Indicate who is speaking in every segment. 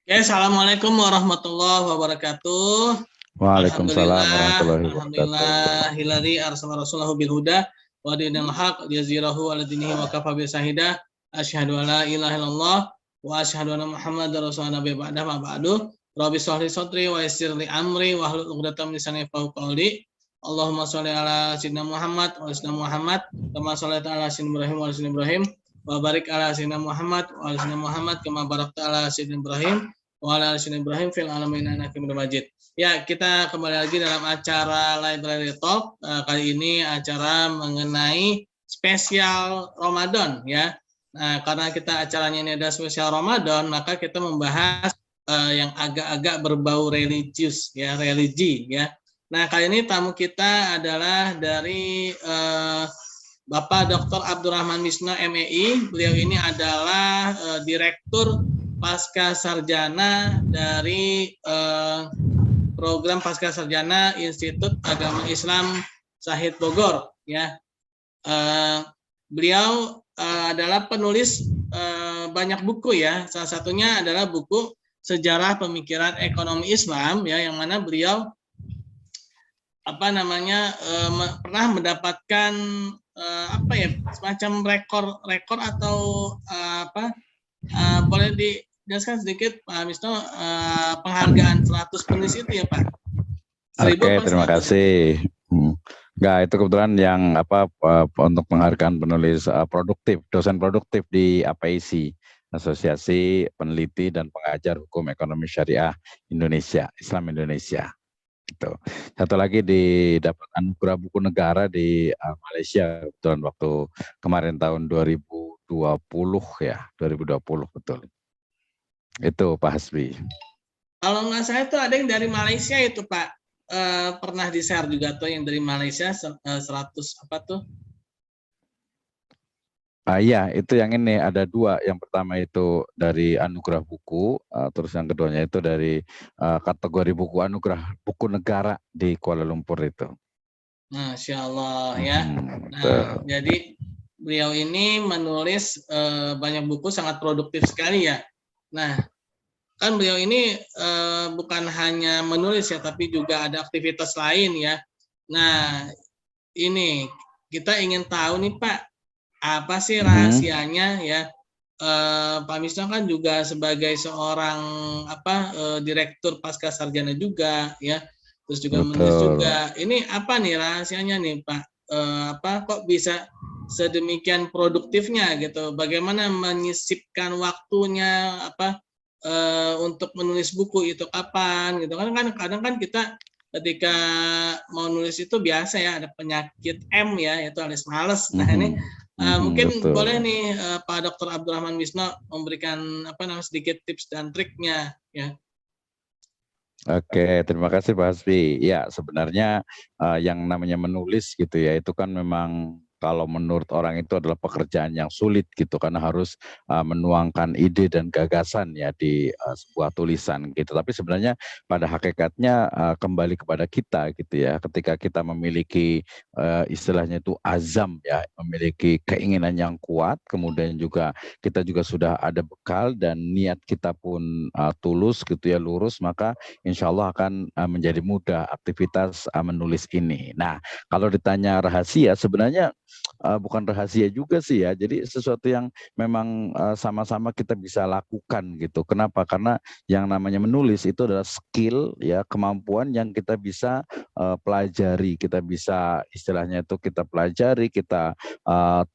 Speaker 1: Ya, assalamualaikum warahmatullahi wabarakatuh.
Speaker 2: Waalaikumsalam
Speaker 1: Alhamdulillah,
Speaker 2: warahmatullahi wabarakatuh.
Speaker 1: alhamdulillahilladzi arsala rasulahu bil huda wa dinil haq liyuzhirahu 'ala dinihi wa kafa bihi shahida. Asyhadu an la ilaha illallah wa asyhadu anna Muhammadar rasulullah nabi ba'da ma ba'du. Rabbi shrah li sadri wa yassir li amri wa hlul 'uqdatam min lisani yafqahu qawli. Allahumma shalli ala sayyidina Muhammad wa ala sayyidina Muhammad kama shallaita ala sayyidina Ibrahim wa ala sayyidina Ibrahim wa barik ala sayyidina Muhammad wa ala sayyidina Muhammad kama barakta ala sayyidina Ibrahim wa ala sayyidina Ibrahim fil alamin innaka Hamidum Majid. Ya, kita kembali lagi dalam acara Library Talk. Kali ini acara mengenai spesial Ramadan ya. Nah, karena kita acaranya ini ada spesial Ramadan, maka kita membahas yang agak-agak berbau religius ya, religi ya. Nah, kali ini tamu kita adalah dari Bapak Dr. Abdurrahman Wisno MEI. Beliau ini adalah Direktur Pasca Sarjana dari program Pasca Sarjana Institut Agama Islam Syahid Bogor ya. Beliau adalah penulis banyak buku ya. Salah satunya adalah buku Sejarah Pemikiran Ekonomi Islam ya, yang mana beliau pernah mendapatkan semacam rekor atau boleh dijelaskan sedikit Pak Wisno penghargaan 100 penulis itu ya Pak?
Speaker 2: Oke, terima kasih. Enggak, itu kebetulan yang untuk penghargaan penulis produktif, dosen produktif di APIC, Asosiasi Peneliti dan Pengajar Hukum Ekonomi Syariah Indonesia, Islam Indonesia. Gitu. Satu lagi didapat anugerah buku negara di Malaysia kebetulan waktu kemarin tahun 2020 ya, 2020 betul. Itu Pak Hasbi.
Speaker 1: Kalau nggak salah itu ada yang dari Malaysia itu Pak, pernah di-share juga tuh yang dari Malaysia 100 apa tuh?
Speaker 2: Iya, itu yang ini ada dua. Yang pertama itu dari anugerah buku, terus yang keduanya itu dari kategori buku anugerah buku negara di Kuala Lumpur itu.
Speaker 1: Masya Allah ya. Nah, jadi beliau ini menulis banyak buku, sangat produktif sekali ya. Nah, kan beliau ini bukan hanya menulis ya, tapi juga ada aktivitas lain ya. Nah, ini kita ingin tahu nih Pak, apa sih rahasianya ya? Pak Misno kan juga sebagai seorang direktur pasca sarjana juga ya, terus juga menulis juga. Ini apa nih rahasianya nih Pak? Kok bisa sedemikian produktifnya gitu? Bagaimana menyisipkan waktunya untuk menulis buku itu kapan gitu kan? Kadang kan kita ketika mau nulis itu biasa ya ada penyakit M ya, yaitu alias males. Nah ini mungkin betul. Boleh nih Pak Dr. Abdurrahman Wisno memberikan sedikit tips dan triknya ya.
Speaker 2: Oke, terima kasih Pak Hasbi. Ya, sebenarnya yang namanya menulis gitu ya, itu kan memang kalau menurut orang itu adalah pekerjaan yang sulit gitu, karena harus menuangkan ide dan gagasan ya di sebuah tulisan gitu. Tapi sebenarnya pada hakikatnya kembali kepada kita gitu ya, ketika kita memiliki istilahnya itu azam ya, memiliki keinginan yang kuat, kemudian juga kita juga sudah ada bekal dan niat kita pun tulus gitu ya, lurus, maka insya Allah akan menjadi mudah aktivitas menulis ini. Nah, kalau ditanya rahasia, sebenarnya bukan rahasia juga sih ya. Jadi sesuatu yang memang sama-sama kita bisa lakukan gitu. Kenapa? Karena yang namanya menulis itu adalah skill ya, kemampuan yang kita bisa pelajari. Kita bisa istilahnya itu kita pelajari, kita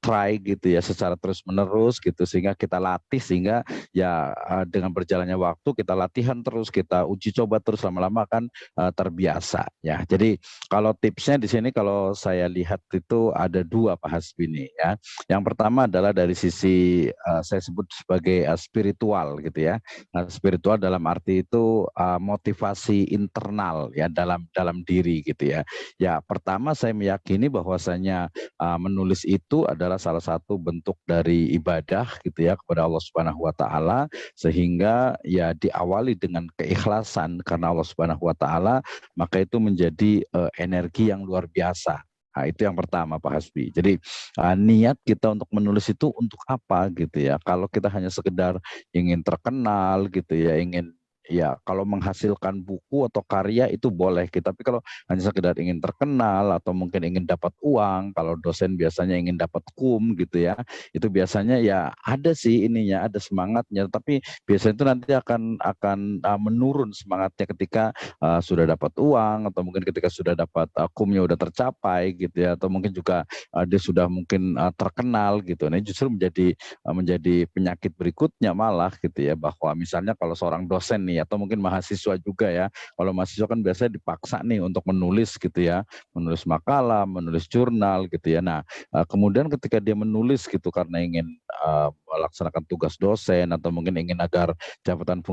Speaker 2: try gitu ya secara terus-menerus gitu, sehingga kita latih, sehingga ya dengan berjalannya waktu kita latihan terus, kita uji coba terus, lama-lama akan terbiasa ya. Jadi kalau tipsnya di sini kalau saya lihat itu ada dua Pak Hasbi nih ya. Yang pertama adalah dari sisi saya sebut sebagai spiritual gitu ya. Spiritual dalam arti itu motivasi internal ya dalam diri gitu ya. Ya, pertama saya meyakini bahwasanya menulis itu adalah salah satu bentuk dari ibadah gitu ya kepada Allah Subhanahu wa taala, sehingga ya diawali dengan keikhlasan karena Allah Subhanahu wa taala, maka itu menjadi energi yang luar biasa. Nah, itu yang pertama Pak Hasbi. Jadi niat kita untuk menulis itu untuk apa gitu ya. Kalau kita hanya sekedar ingin terkenal gitu ya, ingin ya kalau menghasilkan buku atau karya itu boleh gitu. Tapi kalau hanya sekedar ingin terkenal atau mungkin ingin dapat uang, kalau dosen biasanya ingin dapat gitu ya, itu biasanya ya ada sih ininya, ada semangatnya, tapi biasanya itu nanti akan menurun semangatnya ketika sudah dapat uang atau mungkin ketika sudah dapat kumnya udah tercapai gitu ya, atau mungkin juga dia sudah mungkin terkenal gitu. Nah, justru menjadi penyakit berikutnya malah gitu ya, bahwa misalnya kalau seorang dosen nih atau mungkin mahasiswa juga ya, kalau mahasiswa kan biasanya dipaksa nih untuk menulis gitu ya, menulis makalah, menulis jurnal gitu ya. Nah, kemudian ketika dia menulis gitu karena ingin melaksanakan tugas dosen atau mungkin ingin agar jabatan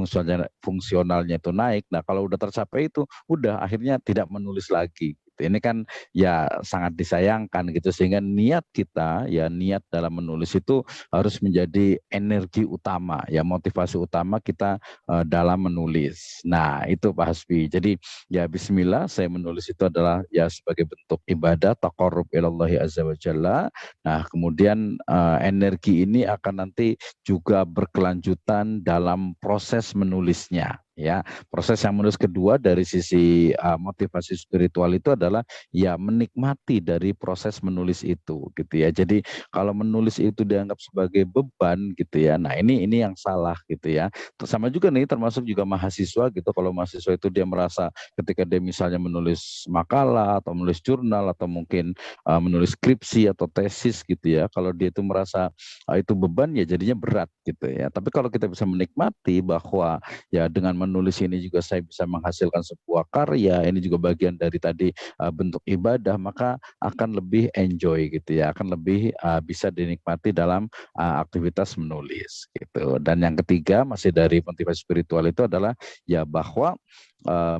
Speaker 2: fungsionalnya itu naik. Nah, kalau udah tercapai itu udah akhirnya tidak menulis lagi gitu. Ini kan ya sangat disayangkan gitu, sehingga niat kita ya, niat dalam menulis itu harus menjadi energi utama ya, motivasi utama kita dalam menulis. Nah, itu Pak Hasbi. Jadi ya bismillah, saya menulis itu adalah ya sebagai bentuk ibadah taqarrub ilallahi azza wa jalla. Nah, kemudian energi ini akan nanti juga berkelanjutan dalam proses menulisnya ya. Proses yang menulis kedua dari sisi motivasi spiritual itu adalah ya menikmati dari proses menulis itu gitu ya. Jadi kalau menulis itu dianggap sebagai beban gitu ya, nah ini yang salah gitu ya. Sama juga nih, termasuk juga mahasiswa gitu, kalau mahasiswa itu dia merasa ketika dia misalnya menulis makalah atau menulis jurnal atau mungkin menulis skripsi atau tesis gitu ya, kalau dia itu merasa itu beban ya jadinya berat gitu ya. Tapi kalau kita bisa menikmati bahwa ya dengan menulis ini juga saya bisa menghasilkan sebuah karya, ini juga bagian dari tadi bentuk ibadah, maka akan lebih enjoy gitu ya, akan lebih bisa dinikmati dalam aktivitas menulis gitu. Dan yang ketiga masih dari motivasi spiritual itu adalah ya bahwa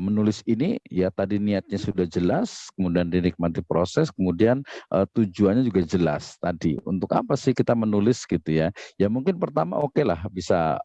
Speaker 2: menulis ini ya tadi niatnya sudah jelas, kemudian dinikmati proses, kemudian tujuannya juga jelas tadi. Untuk apa sih kita menulis gitu ya? Ya mungkin pertama oke lah, bisa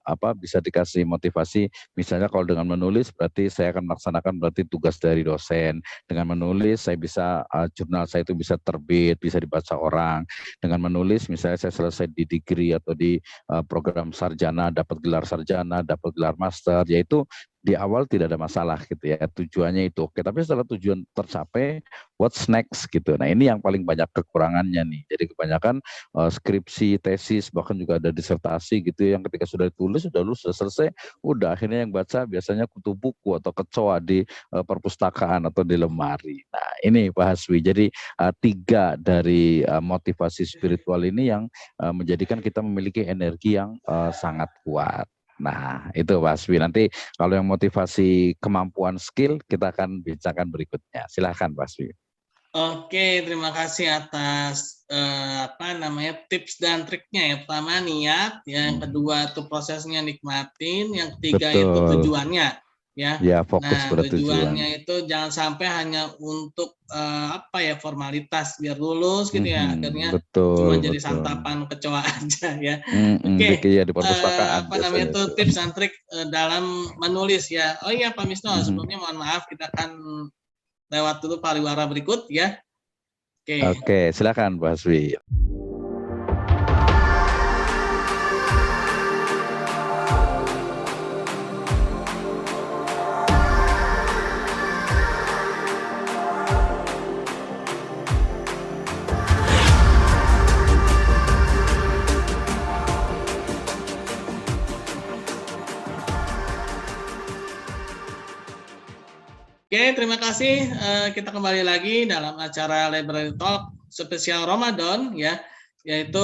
Speaker 2: dikasih motivasi. Misalnya kalau dengan menulis berarti saya akan melaksanakan berarti tugas dari dosen. Dengan menulis saya bisa jurnal saya itu bisa terbit, bisa dibaca orang. Dengan menulis misalnya saya selesai di degree atau di program sarjana, dapat gelar sarjana, dapat gelar master, yaitu di awal tidak ada masalah gitu ya, tujuannya itu oke. Tapi setelah tujuan tercapai, what's next gitu. Nah, ini yang paling banyak kekurangannya nih. Jadi kebanyakan skripsi, tesis, bahkan juga ada disertasi gitu ya, yang ketika sudah ditulis, sudah lulus, sudah selesai, udah akhirnya yang baca biasanya kutu buku atau kecoa di perpustakaan atau di lemari. Nah, ini Pak Haswi. Jadi 3 dari motivasi spiritual ini yang menjadikan kita memiliki energi yang sangat kuat. Nah, itu Pak Hasbi. Nanti kalau yang motivasi kemampuan skill, kita akan bincangkan berikutnya. Silahkan Pak Hasbi.
Speaker 1: Oke, terima kasih atas tips dan triknya. Yang pertama niat, yang kedua itu prosesnya nikmatin, yang ketiga itu
Speaker 2: Betul.
Speaker 1: tujuannya. Ya,
Speaker 2: Ya fokus
Speaker 1: nah
Speaker 2: pada tujuan.
Speaker 1: tujuannya itu jangan sampai hanya untuk formalitas biar lulus gitu ya. Akhirnya cuma
Speaker 2: Betul,
Speaker 1: jadi
Speaker 2: betul.
Speaker 1: santapan kecoa aja ya. Oke,
Speaker 2: Ya di perpustakaan biasanya itu.
Speaker 1: tips and trik dalam menulis ya. Oh iya Pak Misno,
Speaker 2: Mhm.
Speaker 1: sebelumnya mohon maaf kita akan lewat dulu pariwara berikut ya. Oke.
Speaker 2: Oke, silakan Pak Hasbi.
Speaker 1: Oke, terima kasih. Kita kembali lagi dalam acara Library Talk spesial Ramadan ya, yaitu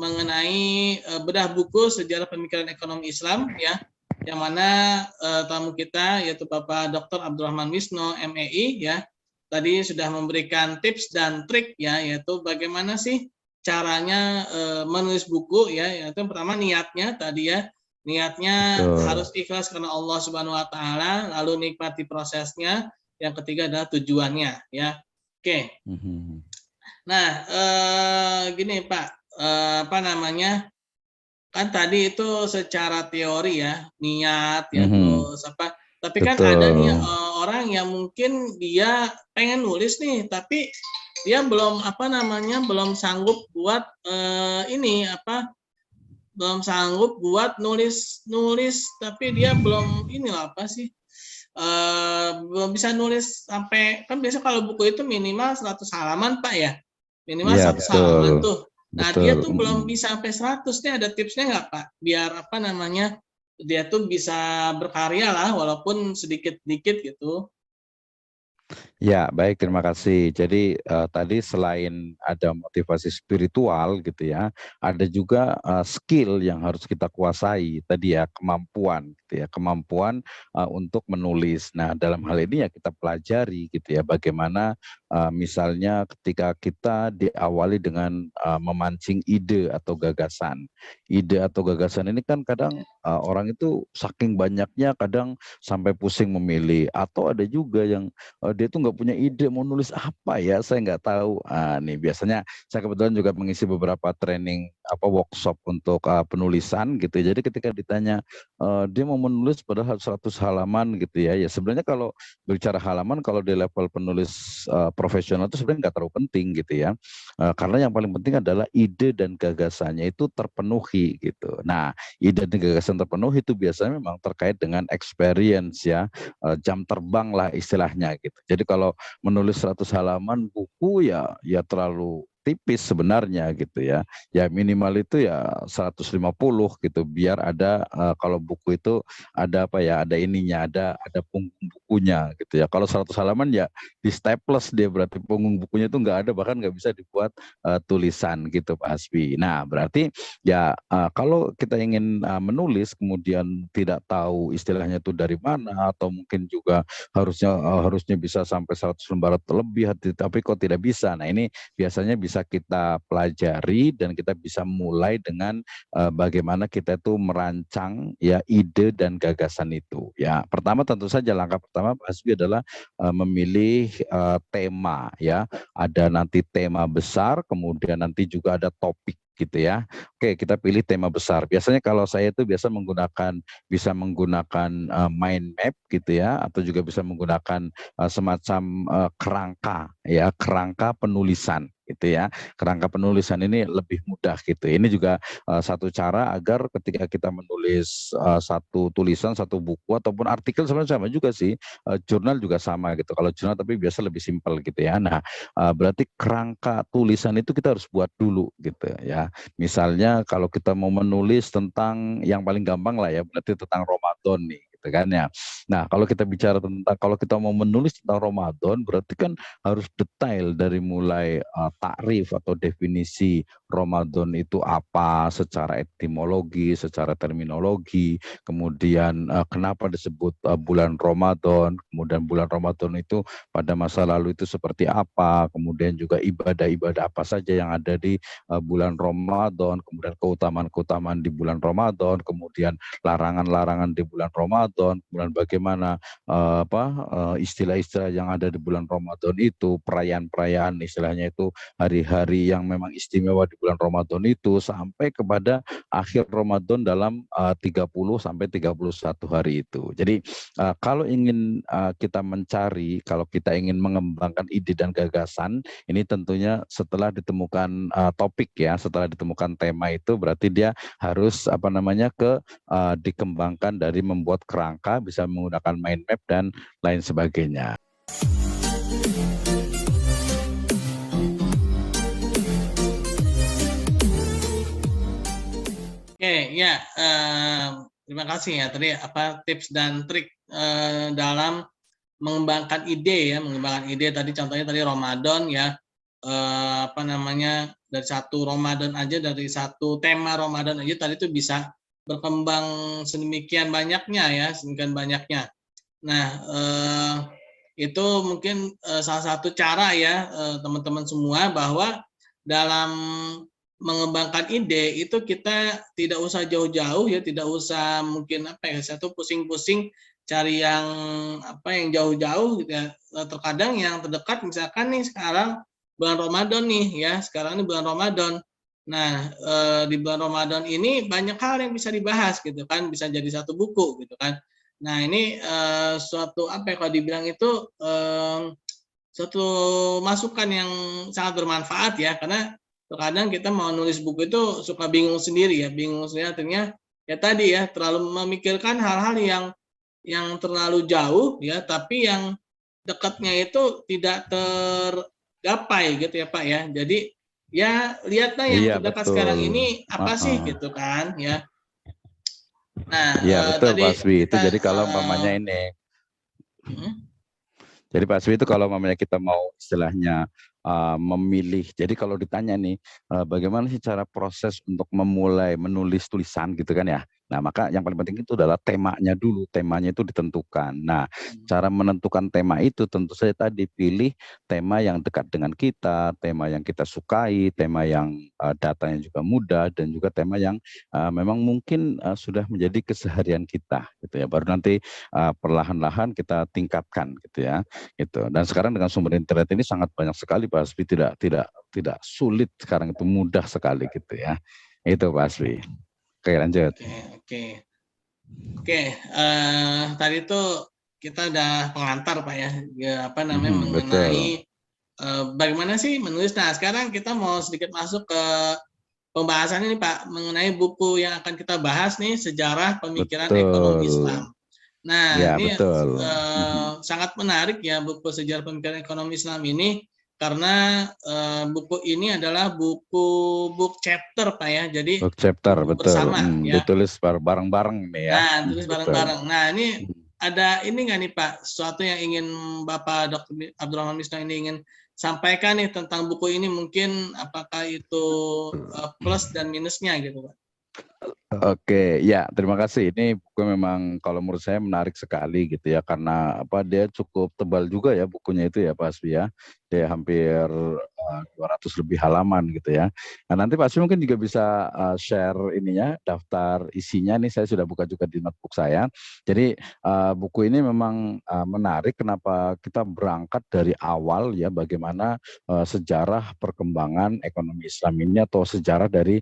Speaker 1: mengenai bedah buku sejarah pemikiran ekonomi Islam ya, yang mana tamu kita yaitu Bapak Dr. Abdurrahman Wisno MEI ya, tadi sudah memberikan tips dan trik ya, yaitu bagaimana sih caranya menulis buku ya, yaitu yang pertama niatnya tadi ya. Niatnya harus
Speaker 2: Betul.
Speaker 1: ikhlas karena Allah Subhanahu wa taala, lalu nikmati prosesnya. Yang ketiga adalah tujuannya, ya. Oke.
Speaker 2: Mhm.
Speaker 1: Nah, gini Pak, kan tadi itu secara teori ya, niat ya, terus tapi kan ada nih
Speaker 2: Betul.
Speaker 1: orang yang mungkin dia pengen nulis nih, tapi dia belum belum sanggup buat belum sanggup buat nulis tapi dia belum inilah apa sih, belum bisa nulis sampai, kan biasa kalau buku itu minimal 100 halaman Pak ya, minimal
Speaker 2: Iya
Speaker 1: 100 halaman
Speaker 2: betul,
Speaker 1: tuh. Nah dia
Speaker 2: betul.
Speaker 1: tuh belum bisa sampai 100 nih, ada tipsnya nggak Pak? Biar apa namanya, dia tuh bisa berkarya lah walaupun sedikit-sedikit gitu.
Speaker 2: Ya, baik, terima kasih. Jadi tadi selain ada motivasi spiritual gitu ya, ada juga skill yang harus kita kuasai. Tadi ya kemampuan, gitu ya, kemampuan untuk menulis. Nah, dalam hal ini ya kita pelajari gitu ya, bagaimana misalnya ketika kita diawali dengan memancing ide atau gagasan. Ide atau gagasan ini kan kadang orang itu saking banyaknya, kadang sampai pusing memilih. Atau ada juga yang dia tuh nggak punya ide mau nulis apa ya, saya nggak tahu. Nih biasanya saya kebetulan juga mengisi beberapa training workshop untuk penulisan gitu. Jadi ketika ditanya dia mau menulis padahal 100 halaman gitu ya. Ya sebenarnya kalau bicara halaman kalau di level penulis profesional itu sebenarnya nggak terlalu penting gitu ya. Karena yang paling penting adalah ide dan gagasannya itu terpenuhi gitu. Nah, ide dan gagasan terpenuhi itu biasanya memang terkait dengan experience ya, jam terbang lah istilahnya gitu. Jadi kalau menulis 100 halaman buku ya terlalu tipis sebenarnya gitu ya. Ya minimal itu ya 150 gitu biar ada kalau buku itu ada apa ya, ada ininya, ada punggung bukunya gitu ya. Kalau 100 halaman ya di staples dia, berarti punggung bukunya itu nggak ada, bahkan nggak bisa dibuat tulisan gitu Pak Hasbi. Nah, berarti ya kalau kita ingin menulis kemudian tidak tahu istilahnya itu dari mana, atau mungkin juga harusnya bisa sampai 100 lembar atau lebih, tapi kok tidak bisa. Nah, ini biasanya bisa kita pelajari dan kita bisa mulai dengan bagaimana kita itu merancang ya ide dan gagasan itu. Ya, pertama tentu saja langkah pertama Pak Hasbi adalah memilih tema ya. Ada nanti tema besar, kemudian nanti juga ada topik gitu ya. Oke, kita pilih tema besar. Biasanya kalau saya itu bisa menggunakan mind map gitu ya, atau juga bisa menggunakan semacam kerangka ya, kerangka penulisan gitu ya. Kerangka penulisan ini lebih mudah gitu. Ini juga satu cara agar ketika kita menulis satu tulisan, satu buku ataupun artikel sebenarnya sama juga sih. Jurnal juga sama gitu. Kalau jurnal tapi biasa lebih simpel gitu ya. Nah, berarti kerangka tulisan itu kita harus buat dulu gitu ya. Misalnya kalau kita mau menulis tentang yang paling gampang lah ya, berarti tentang Ramadan nih gitu kan ya. Nah, kalau kita bicara tentang, kalau kita mau menulis tentang Ramadan berarti kan harus detail dari mulai takrif atau definisi Ramadan itu apa secara etimologi, secara terminologi, kemudian kenapa disebut bulan Ramadan, kemudian bulan Ramadan itu pada masa lalu itu seperti apa, kemudian juga ibadah-ibadah apa saja yang ada di bulan Ramadan, kemudian keutamaan-keutamaan di bulan Ramadan, kemudian larangan-larangan di bulan Ramadan, kemudian bagaimana istilah-istilah yang ada di bulan Ramadan itu, perayaan-perayaan istilahnya itu, hari-hari yang memang istimewa di bulan Ramadan itu, sampai kepada akhir Ramadan dalam 30 sampai 31 hari itu. Jadi kalau ingin kalau kita ingin mengembangkan ide dan gagasan, ini tentunya setelah ditemukan topik ya, setelah ditemukan tema itu berarti dia harus dikembangkan dari membuat kerangka, bisa menggunakan mind map dan lain sebagainya.
Speaker 1: Oke, ya, terima kasih ya tadi tips dan trik dalam mengembangkan ide ya, mengembangkan ide tadi contohnya tadi Ramadan ya, dari satu Ramadan aja, dari satu tema Ramadan aja tadi itu bisa berkembang sedemikian banyaknya ya, sedemikian banyaknya. Nah, itu mungkin salah satu cara ya teman-teman semua, bahwa dalam mengembangkan ide itu kita tidak usah jauh-jauh ya, tidak usah mungkin satu pusing-pusing cari yang jauh-jauh gitu ya. Terkadang yang terdekat misalkan nih sekarang bulan Ramadan nih ya, sekarang ini bulan Ramadan. Nah, di bulan Ramadan ini banyak hal yang bisa dibahas gitu kan, bisa jadi satu buku gitu kan. Nah, ini suatu kalau dibilang itu suatu masukan yang sangat bermanfaat ya, karena terkadang kita mau nulis buku itu suka bingung sendiri ya, artinya ya tadi ya terlalu memikirkan hal-hal yang terlalu jauh ya, tapi yang dekatnya itu tidak tergapai gitu ya Pak ya. Jadi ya lihatlah yang
Speaker 2: Iya
Speaker 1: terdekat sekarang
Speaker 2: betul.
Speaker 1: ini apa sih
Speaker 2: Heeh.
Speaker 1: gitu kan ya. Nah,
Speaker 2: Iya betul Pak
Speaker 1: tadi
Speaker 2: Hasbi. Itu
Speaker 1: kita
Speaker 2: jadi kalau umpamanya ini,
Speaker 1: mhm,
Speaker 2: jadi Pak Hasbi itu kalau umpamanya kita mau istilahnya memilih. Jadi kalau ditanya nih, bagaimana sih cara proses untuk memulai menulis tulisan gitu kan ya. Nah, maka yang paling penting itu adalah temanya dulu, temanya itu ditentukan. Nah, cara menentukan tema itu tentu saja tadi pilih tema yang dekat dengan kita, tema yang kita sukai, tema yang datanya juga mudah dan juga tema yang memang mungkin sudah menjadi keseharian kita gitu ya. Baru nanti perlahan-lahan kita tingkatkan gitu ya. Itu. Dan sekarang dengan sumber internet ini sangat banyak sekali Pak Hasbi, tidak sulit sekarang, itu mudah sekali gitu ya. Itu Pak Hasbi. Oke lanjut.
Speaker 1: oke oke. Oke, tadi itu kita udah pengantar Pak ya, apa namanya,
Speaker 2: Betul.
Speaker 1: mengenai, bagaimana sih menulis. Nah, sekarang kita mau sedikit masuk ke pembahasan ini Pak, mengenai buku yang akan kita bahas nih, Sejarah Pemikiran Ekonomi
Speaker 2: Betul.
Speaker 1: Islam. Nah,
Speaker 2: Ya
Speaker 1: ini
Speaker 2: betul.
Speaker 1: sangat menarik ya buku Sejarah Pemikiran Ekonomi Islam ini, karena buku ini adalah buku book chapter Pak ya, jadi
Speaker 2: Book chapter
Speaker 1: buku
Speaker 2: betul.
Speaker 1: bersama ya.
Speaker 2: Ditulis bareng-bareng nih ya.
Speaker 1: Nah, tulis
Speaker 2: Betul.
Speaker 1: bareng-bareng. Nah, ini ada ini nggak nih Pak, sesuatu yang ingin Bapak Dr. Abdurrahman Misno ini ingin sampaikan nih tentang buku ini, mungkin apakah itu plus dan minusnya gitu Pak?
Speaker 2: Oke, ya terima kasih. Ini buku memang kalau menurut saya menarik sekali gitu ya, karena apa, dia cukup tebal juga ya bukunya itu ya Pak Hasbi ya. Dia hampir 200 lebih halaman gitu ya. Nah nanti Pak Hasbi mungkin juga bisa share ininya, daftar isinya nih, saya sudah buka juga di notebook saya. Jadi buku ini memang menarik, kenapa kita berangkat dari awal ya, bagaimana sejarah perkembangan ekonomi Islam ini, atau sejarah dari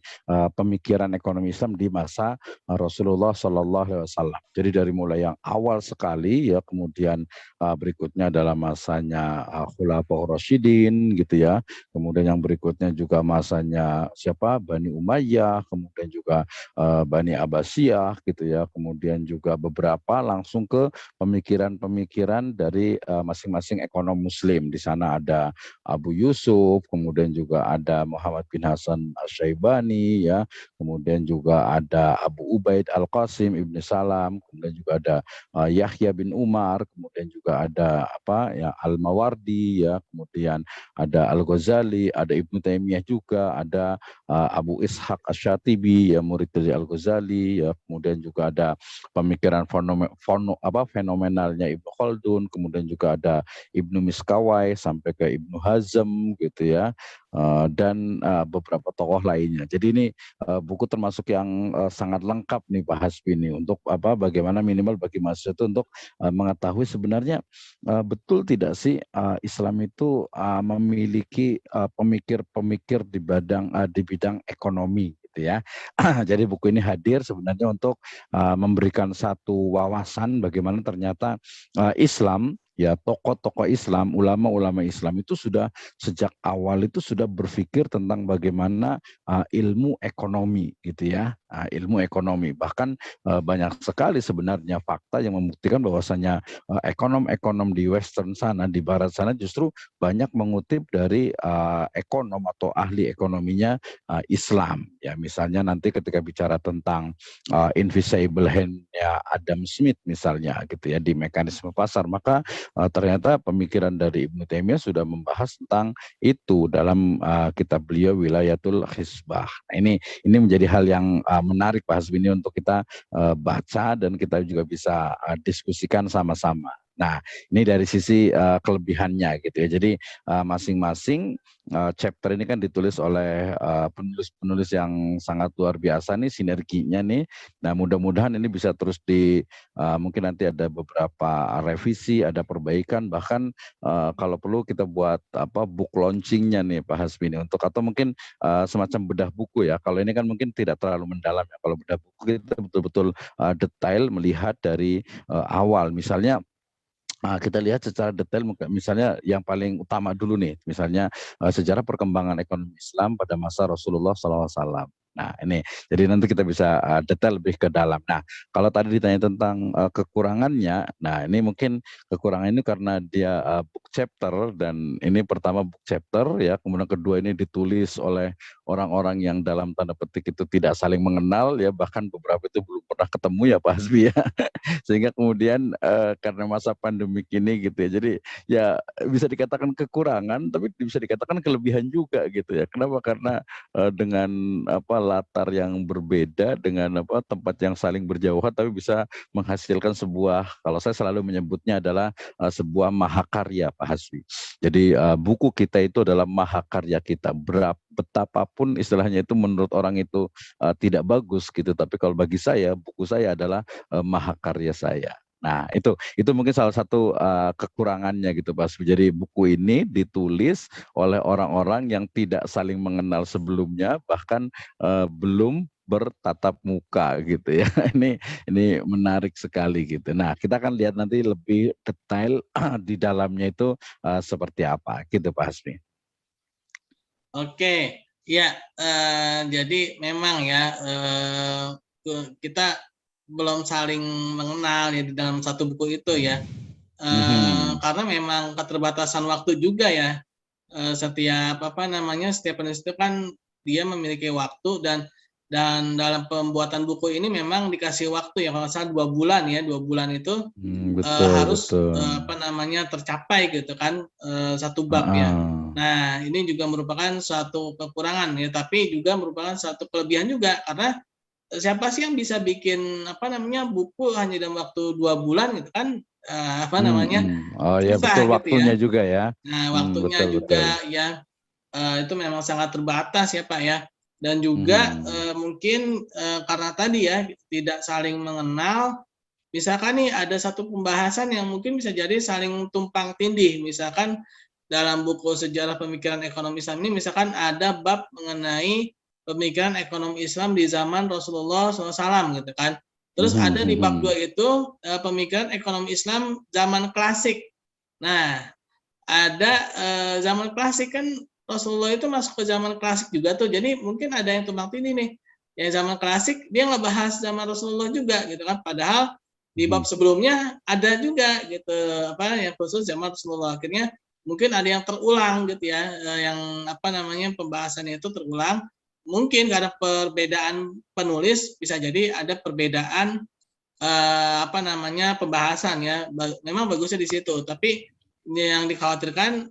Speaker 2: pemikiran ekonomi Islam di masa Rasulullah Shallallahu Alaihi Wasallam. Jadi dari mulai yang awal sekali ya, kemudian berikutnya adalah masanya Khulafaur Rasyidin gitu ya. Kemudian yang berikutnya juga masanya siapa, Bani Umayyah, kemudian juga Bani Abbasiyah gitu ya. Kemudian juga beberapa langsung ke pemikiran-pemikiran dari masing-masing ekonom Muslim. Di sana ada Abu Yusuf, kemudian juga ada Muhammad bin Hasan Asy-Syaibani ya, kemudian juga ada Abu Ubaid Al-Qasim Ibnu Salam, kemudian juga ada Yahya bin Umar, kemudian juga ada apa ya, Al-Mawardi ya, kemudian ada Al-Ghazali, ada Ibnu Taimiyah juga, ada Abu Ishaq Asy-Syatibi ya, murid dari Al-Ghazali ya, kemudian juga ada pemikiran fenomenalnya Ibnu Khaldun, kemudian juga ada Ibnu Miskawai sampai ke Ibnu Hazm gitu ya, dan beberapa tokoh lainnya. Jadi ini buku termasuk yang sangat lengkap nih Pak Hasbi ini, untuk apa, bagaimana minimal bagi mahasiswa itu untuk mengetahui sebenarnya betul tidak sih Islam itu memiliki pemikir-pemikir di bidang ekonomi gitu ya. Jadi buku ini hadir sebenarnya untuk memberikan satu wawasan bagaimana ternyata Islam ya, tokoh-tokoh Islam, ulama-ulama Islam itu sudah sejak awal itu sudah berpikir tentang bagaimana ilmu ekonomi gitu ya, ilmu ekonomi. Bahkan banyak sekali sebenarnya fakta yang membuktikan bahwasanya ekonom-ekonom di Western sana, di Barat sana, justru banyak mengutip dari ekonom atau ahli ekonominya Islam. Ya, misalnya nanti ketika bicara tentang invisible hand-nya Adam Smith misalnya gitu ya, di mekanisme pasar, maka ternyata pemikiran dari Ibnu Taimiyah sudah membahas tentang itu dalam kitab beliau Wilayatul Hisbah. Nah, ini menjadi hal yang menarik Pak Hasbi ini untuk kita baca dan kita juga bisa diskusikan sama-sama. Nah, ini dari sisi kelebihannya gitu ya. Jadi masing-masing chapter ini kan ditulis oleh penulis-penulis yang sangat luar biasa nih, sinerginya nih. Nah, mudah-mudahan ini bisa terus mungkin nanti ada beberapa revisi, ada perbaikan, bahkan kalau perlu kita buat apa, book launchingnya nih Pak Hasbi ini, untuk atau mungkin semacam bedah buku ya. Kalau ini kan mungkin tidak terlalu mendalam ya. Kalau bedah buku kita betul-betul detail melihat dari awal. Misalnya Kita lihat secara detail, misalnya yang paling utama dulu nih, misalnya sejarah perkembangan ekonomi Islam pada masa Rasulullah SAW. Nah ini, jadi nanti kita bisa detail lebih ke dalam. Nah kalau tadi ditanya tentang kekurangannya, nah ini mungkin kekurangan ini karena dia book chapter, dan ini pertama book chapter ya, kemudian kedua ini ditulis oleh orang-orang yang dalam tanda petik itu tidak saling mengenal ya, bahkan beberapa itu belum pernah ketemu ya Pak Hasbi ya. Sehingga kemudian karena masa pandemik ini gitu ya, jadi ya bisa dikatakan kekurangan tapi bisa dikatakan kelebihan juga gitu ya. Kenapa? Karena dengan latar yang berbeda, dengan tempat yang saling berjauhan, tapi bisa menghasilkan sebuah, kalau saya selalu menyebutnya adalah sebuah mahakarya Pak Hasbi. Jadi buku kita itu adalah mahakarya kita. Betapapun istilahnya itu menurut orang itu tidak bagus gitu, tapi kalau bagi saya, buku saya adalah mahakarya saya. Nah, itu mungkin salah satu kekurangannya gitu Pak. Jadi buku ini ditulis oleh orang-orang yang tidak saling mengenal sebelumnya, bahkan belum bertatap muka gitu ya. Ini menarik sekali gitu. Nah, kita akan lihat nanti lebih detail di dalamnya itu seperti apa gitu Pak Hasbi.
Speaker 1: Oke, ya, jadi memang ya kita belum saling mengenal ya di dalam satu buku itu ya, karena memang keterbatasan waktu juga ya. Setiap setiap penulis itu kan dia memiliki waktu, dan dalam pembuatan buku ini memang dikasih waktu ya, kalau nggak salah 2 bulan ya, 2 bulan itu
Speaker 2: Betul,
Speaker 1: harus
Speaker 2: betul.
Speaker 1: tercapai gitu kan, satu bab ya. Nah, ini juga merupakan suatu kekurangan ya, tapi juga merupakan suatu kelebihan juga, karena siapa sih yang bisa bikin buku hanya dalam waktu 2 bulan gitu kan,
Speaker 2: Oh ya,
Speaker 1: susah
Speaker 2: betul,
Speaker 1: gitu ya.
Speaker 2: waktunya juga ya.
Speaker 1: Nah, waktunya
Speaker 2: Betul, betul.
Speaker 1: juga ya itu memang sangat terbatas ya Pak ya. Dan juga
Speaker 2: Mhm.
Speaker 1: mungkin karena tadi ya tidak saling mengenal, misalkan nih ada satu pembahasan yang mungkin bisa jadi saling tumpang tindih. Misalkan dalam buku Sejarah Pemikiran Ekonomi Islam ini misalkan ada bab mengenai pemikiran ekonomi Islam di zaman Rasulullah SAW gitu kan. Terus ada di bab 2 itu pemikiran ekonomi Islam zaman klasik. Nah, ada zaman klasik kan, Rasulullah itu masuk ke zaman klasik juga tuh. Jadi mungkin ada yang tumpang tindih nih. Yang zaman klasik dia ngebahas zaman Rasulullah juga gitu kan. Padahal di bab sebelumnya ada juga gitu yang khusus zaman Rasulullah. Akhirnya mungkin ada yang terulang gitu ya, yang pembahasannya itu terulang. Mungkin karena perbedaan penulis, bisa jadi ada perbedaan pembahasan ya. Memang bagusnya di situ, tapi yang dikhawatirkan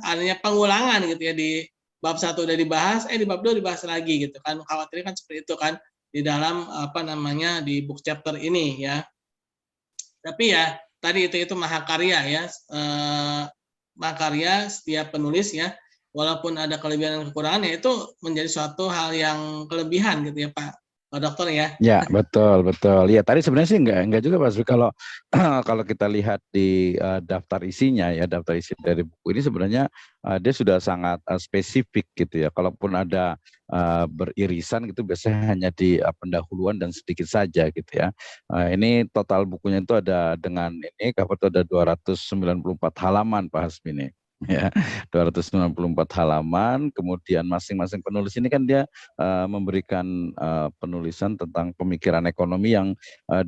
Speaker 1: adanya pengulangan gitu ya, di bab 1 udah dibahas, di bab 2 dibahas lagi gitu kan. Khawatirnya kan seperti itu kan di dalam di book chapter ini ya. Tapi ya tadi itu mahakarya ya, mahakarya setiap penulis ya, walaupun ada kelebihan dan kekurangan ya, itu menjadi suatu hal yang kelebihan gitu ya Pak Dokter ya.
Speaker 2: Ya, betul, betul. Ya, tadi sebenarnya sih enggak juga Mas. Kalau kalau kita lihat di daftar isinya ya, daftar isi dari buku ini sebenarnya dia sudah sangat spesifik gitu ya. Kalaupun ada beririsan gitu, biasanya hanya di pendahuluan dan sedikit saja gitu ya. Ini total bukunya itu ada dengan ini cover itu ada 294 halaman Pak Hasbi ini. Ya, 294 halaman. Kemudian masing-masing penulis ini kan dia memberikan penulisan tentang pemikiran ekonomi yang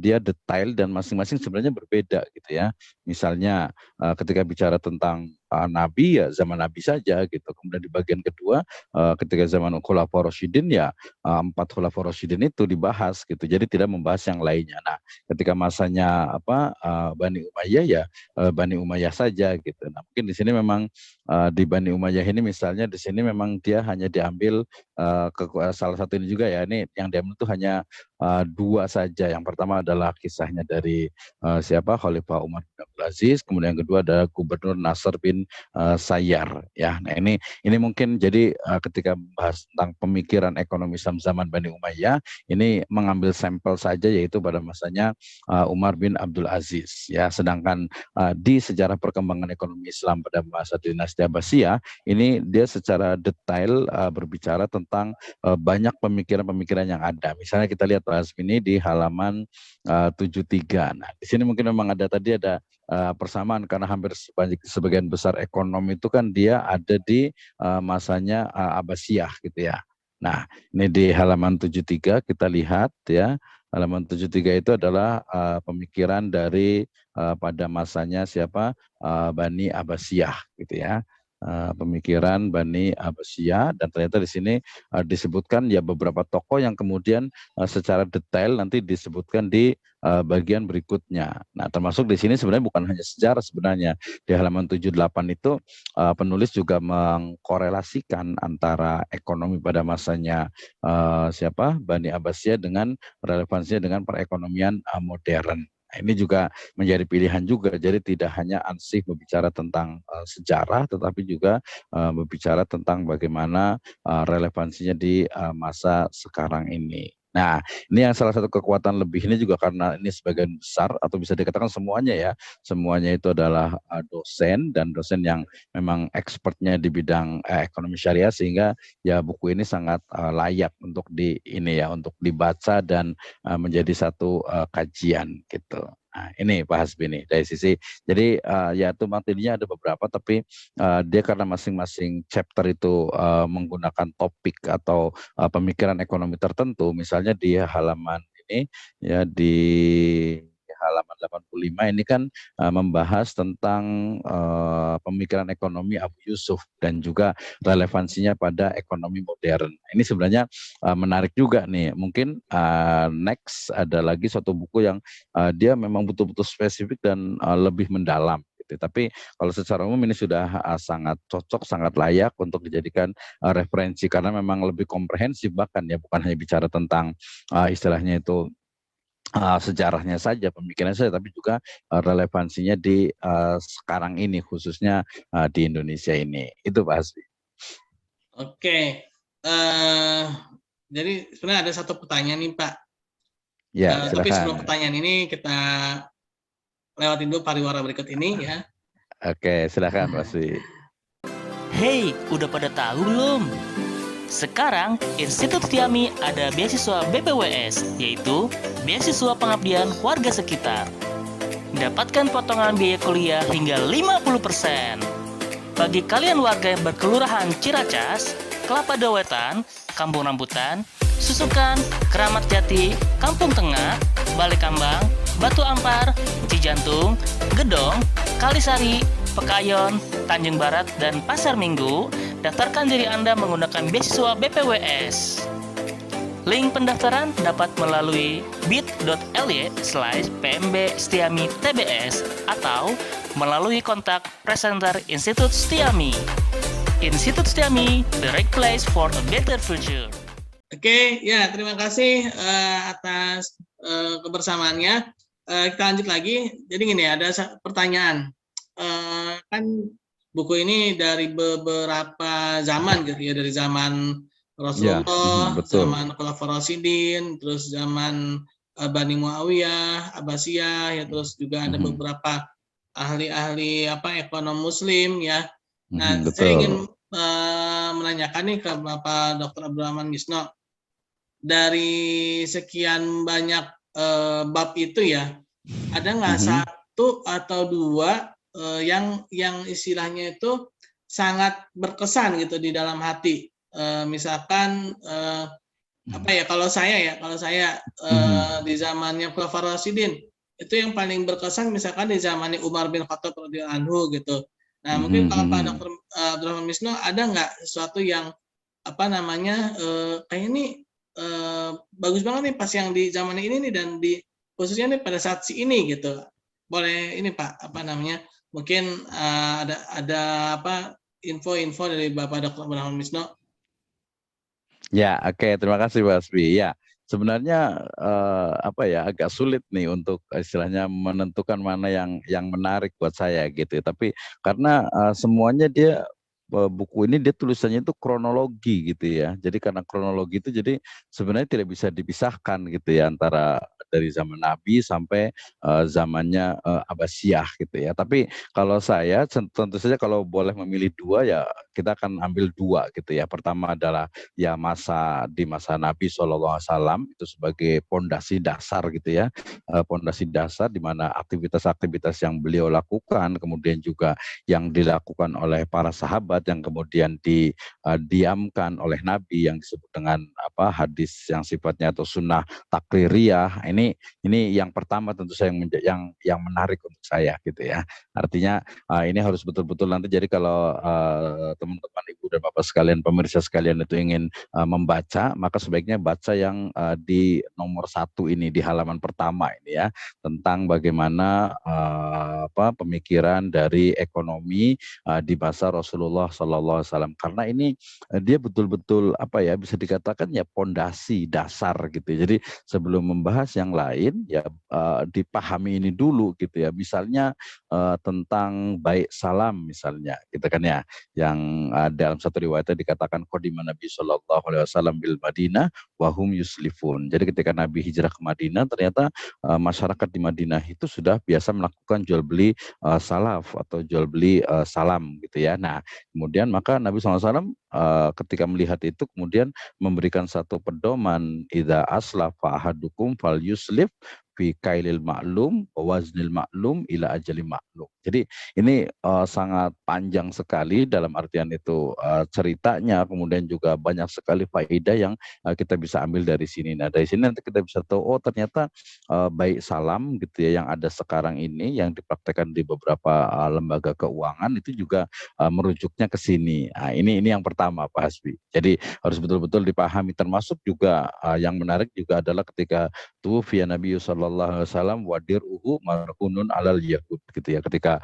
Speaker 2: dia detail dan masing-masing sebenarnya berbeda gitu ya. Misalnya ketika bicara tentang Nabi ya zaman Nabi saja gitu. Kemudian di bagian kedua ketika zaman Khulafaur Rasyidin ya 4 Khulafaur Rasyidin itu dibahas gitu. Jadi tidak membahas yang lainnya. Nah, ketika masanya Bani Umayyah ya Bani Umayyah saja gitu. Nah, mungkin di sini memang di Bani Umayyah ini misalnya di sini memang dia hanya diambil salah satu ini juga ya, ini yang diambil itu hanya 2 saja. Yang pertama adalah kisahnya dari Khalifah Umar bin Abdul Aziz, kemudian yang kedua adalah Gubernur Nasr bin Sayyar ya. Nah, ini mungkin jadi ketika bahas tentang pemikiran ekonomi Islam zaman Bani Umayyah, ini mengambil sampel saja yaitu pada masanya Umar bin Abdul Aziz ya. Sedangkan di sejarah perkembangan ekonomi Islam pada masa dinasti Abbasiyah ini dia secara detail berbicara tentang banyak pemikiran-pemikiran yang ada. Misalnya kita lihat Pak Hasbi ini di halaman 73. Nah, di sini mungkin memang ada tadi ada persamaan karena hampir sebagian besar ekonomi itu kan dia ada di masanya Abbasiyah gitu ya. Nah, ini di halaman 73 kita lihat ya. Halaman 73 itu adalah pemikiran dari pada masanya siapa Bani Abbasiyah gitu ya. Pemikiran Bani Abbasiyah, dan ternyata di sini disebutkan ya beberapa tokoh yang kemudian secara detail nanti disebutkan di bagian berikutnya. Nah, termasuk di sini sebenarnya bukan hanya sejarah sebenarnya. Di halaman 78 itu penulis juga mengkorelasikan antara ekonomi pada masanya siapa Bani Abbasiyah dengan relevansinya dengan perekonomian modern. Nah, ini juga menjadi pilihan juga. Jadi tidak hanya ansih berbicara tentang sejarah, tetapi juga berbicara tentang bagaimana relevansinya di masa sekarang ini. Nah, ini yang salah satu kekuatan lebih ini juga karena ini sebagian besar atau bisa dikatakan semuanya ya, semuanya itu adalah dosen dan dosen yang memang expertnya di bidang ekonomi syariah, sehingga ya buku ini sangat layak untuk untuk dibaca dan menjadi satu kajian gitu. Nah, ini Pak Hasbi nih dari sisi, jadi ya tumbang tindihnya ada beberapa, tapi dia karena masing-masing chapter itu menggunakan topik atau pemikiran ekonomi tertentu, misalnya di halaman ini ya di halaman 85 ini kan membahas tentang pemikiran ekonomi Abu Yusuf dan juga relevansinya pada ekonomi modern. Ini sebenarnya menarik juga nih. Mungkin next ada lagi suatu buku yang dia memang betul-betul spesifik dan lebih mendalam. Tapi kalau secara umum ini sudah sangat cocok, sangat layak untuk dijadikan referensi karena memang lebih komprehensif, bahkan ya bukan hanya bicara tentang istilahnya itu sejarahnya saja, pemikirannya saja, tapi juga relevansinya di sekarang ini, khususnya di Indonesia ini. Itu Pak Hasbi.
Speaker 1: Oke, jadi sebenarnya ada satu pertanyaan nih Pak.
Speaker 2: Ya,
Speaker 1: tapi sebelum
Speaker 2: silakan.
Speaker 1: pertanyaan ini kita lewatin dulu pariwara berikut ini ya.
Speaker 2: Oke, silakan Pak Hasbi.
Speaker 3: Hey, udah pada tahu belum? Sekarang, Institut Setiami ada beasiswa BPWS, yaitu Beasiswa Pengabdian Warga Sekitar. Dapatkan potongan biaya kuliah hingga 50%. Bagi kalian warga yang berkelurahan Ciracas, Kelapa Dawetan, Kampung Rambutan, Susukan, Keramat Jati, Kampung Tengah, Balekambang, Batu Ampar, Cijantung, Gedong, Kalisari, Pekayon, Tanjung Barat, dan Pasar Minggu, daftarkan diri Anda menggunakan beasiswa BPWS. Link pendaftaran dapat melalui bit.ly/pmbsetiami-tbs atau melalui kontak presenter Institut Setiami. Institut Setiami, the right place for a better future.
Speaker 1: Oke, ya terima kasih atas kebersamaannya. Kita lanjut lagi. Jadi gini, ada pertanyaan. Kan buku ini dari beberapa zaman gitu ya, dari zaman Rasulullah,
Speaker 2: ya,
Speaker 1: zaman Khulafaur Rasyidin, terus zaman Bani Muawiyah, Abbasiyah, ya terus juga ada beberapa ahli-ahli ekonom Muslim ya. Nah, saya ingin menanyakan nih ke Bapak Dr. Abdurrahman Gisno, dari sekian banyak bab itu ya, ada nggak satu atau dua yang istilahnya itu sangat berkesan gitu di dalam hati, misalkan kalau saya di zamannya Khulafaur Rasyidin itu yang paling berkesan misalkan di zamannya Umar bin Khattab radhiyallahu anhu gitu. Nah mungkin kalau Pak Dr. Abdurrahman Gisno ada nggak sesuatu yang kayak ini bagus banget nih pas yang di zaman ini nih, dan di khususnya nih pada saat ini gitu. Boleh ini Pak mungkin ada info-info dari Bapak Dr. Abdurrahman Gisno.
Speaker 2: Ya, oke, terima kasih Pak Hasbi. Ya, sebenarnya agak sulit nih untuk istilahnya menentukan mana yang menarik buat saya gitu. Tapi karena semuanya buku ini dia tulisannya itu kronologi gitu ya. Jadi karena kronologi itu jadi sebenarnya tidak bisa dipisahkan gitu ya antara dari zaman Nabi sampai zamannya Abbasiyah gitu ya. Tapi kalau saya tentu saja kalau boleh memilih dua ya kita akan ambil dua gitu ya. Pertama adalah ya di masa Nabi SAW itu sebagai pondasi dasar gitu ya, pondasi dasar di mana aktivitas-aktivitas yang beliau lakukan, kemudian juga yang dilakukan oleh para sahabat yang kemudian diamkan oleh Nabi yang disebut dengan hadis yang sifatnya atau sunnah takririyah. Ini yang pertama tentu saya yang menarik untuk saya gitu ya. Artinya ini harus betul-betul nanti, jadi kalau teman-teman ibu dan bapak sekalian, pemirsa sekalian itu ingin membaca, maka sebaiknya baca yang di nomor 1 ini, di halaman pertama ini ya, tentang bagaimana pemikiran dari ekonomi di masa Rasulullah SAW. Karena ini dia betul-betul bisa dikatakan ya pondasi dasar gitu. Jadi sebelum membahas yang lain ya dipahami ini dulu gitu ya. Misalnya tentang baik salam misalnya gitu kan ya, yang dalam satu riwayatnya dikatakan qadima Nabi sallallahu alaihi wasallam bil Madinah wa hum yuslifun. Jadi ketika Nabi hijrah ke Madinah, ternyata masyarakat di Madinah itu sudah biasa melakukan jual beli salaf atau jual beli salam gitu ya. Nah, kemudian maka Nabi SAW ketika melihat itu kemudian memberikan satu pedoman, idza aslafa ahadukum fal yuslif fi kailil ma'lum wa waznil ma'lum ila ajali ma'lum. Jadi ini sangat panjang sekali dalam artian itu ceritanya, kemudian juga banyak sekali faedah yang kita bisa ambil dari sini. Nah, dari sini nanti kita bisa tahu ternyata baik salam gitu ya yang ada sekarang ini yang dipraktekkan di beberapa lembaga keuangan itu juga merujuknya ke sini. Nah, ini yang pertama Pak Hasbi. Jadi harus betul-betul dipahami, termasuk juga yang menarik juga adalah ketika tuwfiya Nabi sallallahu alaihi wasallam wadir'uhu marhunun alal yahud gitu ya. Ketika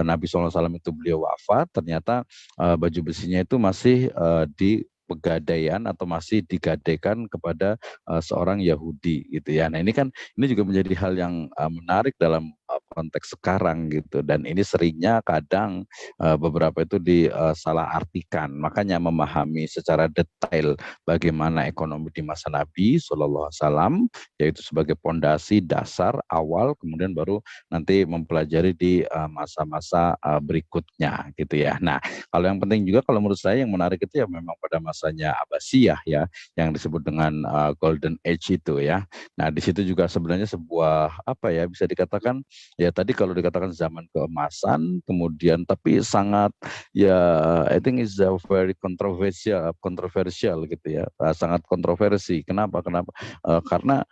Speaker 2: Nabi sallallahu alaihi wasallam itu beliau wafat, ternyata baju besinya itu masih di pegadaian atau masih digadaikan kepada seorang Yahudi gitu ya. Nah, ini juga menjadi hal yang menarik dalam konteks sekarang gitu, dan ini seringnya kadang beberapa itu disalah artikan. Makanya memahami secara detail bagaimana ekonomi di masa Nabi Shallallahu Alaihi Wasallam, yaitu sebagai pondasi dasar awal, kemudian baru nanti mempelajari di masa-masa berikutnya gitu ya. Nah, kalau yang penting juga kalau menurut saya yang menarik itu ya memang pada masanya Abbasiyah ya, yang disebut dengan Golden Age itu ya. Nah, di situ juga sebenarnya sebuah bisa dikatakan ya tadi kalau dikatakan zaman keemasan, kemudian tapi sangat ya I think is a very controversial gitu ya, sangat kontroversi. Kenapa? Karena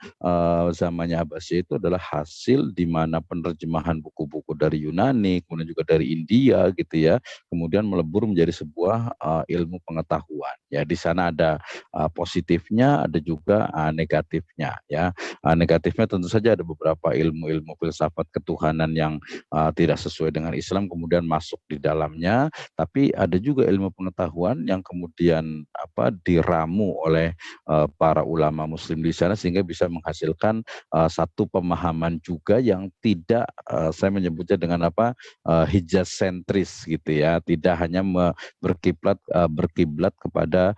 Speaker 2: zamannya Abbasiyah itu adalah hasil di mana penerjemahan buku-buku dari Yunani, kemudian juga dari India gitu ya, kemudian melebur menjadi sebuah ilmu pengetahuan. Ya di sana ada positifnya, ada juga negatifnya ya. Negatifnya tentu saja ada beberapa ilmu-ilmu filsafat ketuhanan yang tidak sesuai dengan Islam kemudian masuk di dalamnya, tapi ada juga ilmu pengetahuan yang kemudian diramu oleh para ulama muslim di sana sehingga bisa menghasilkan satu pemahaman juga yang tidak saya menyebutnya dengan Hijaz sentris gitu ya, tidak hanya berkiblat kepada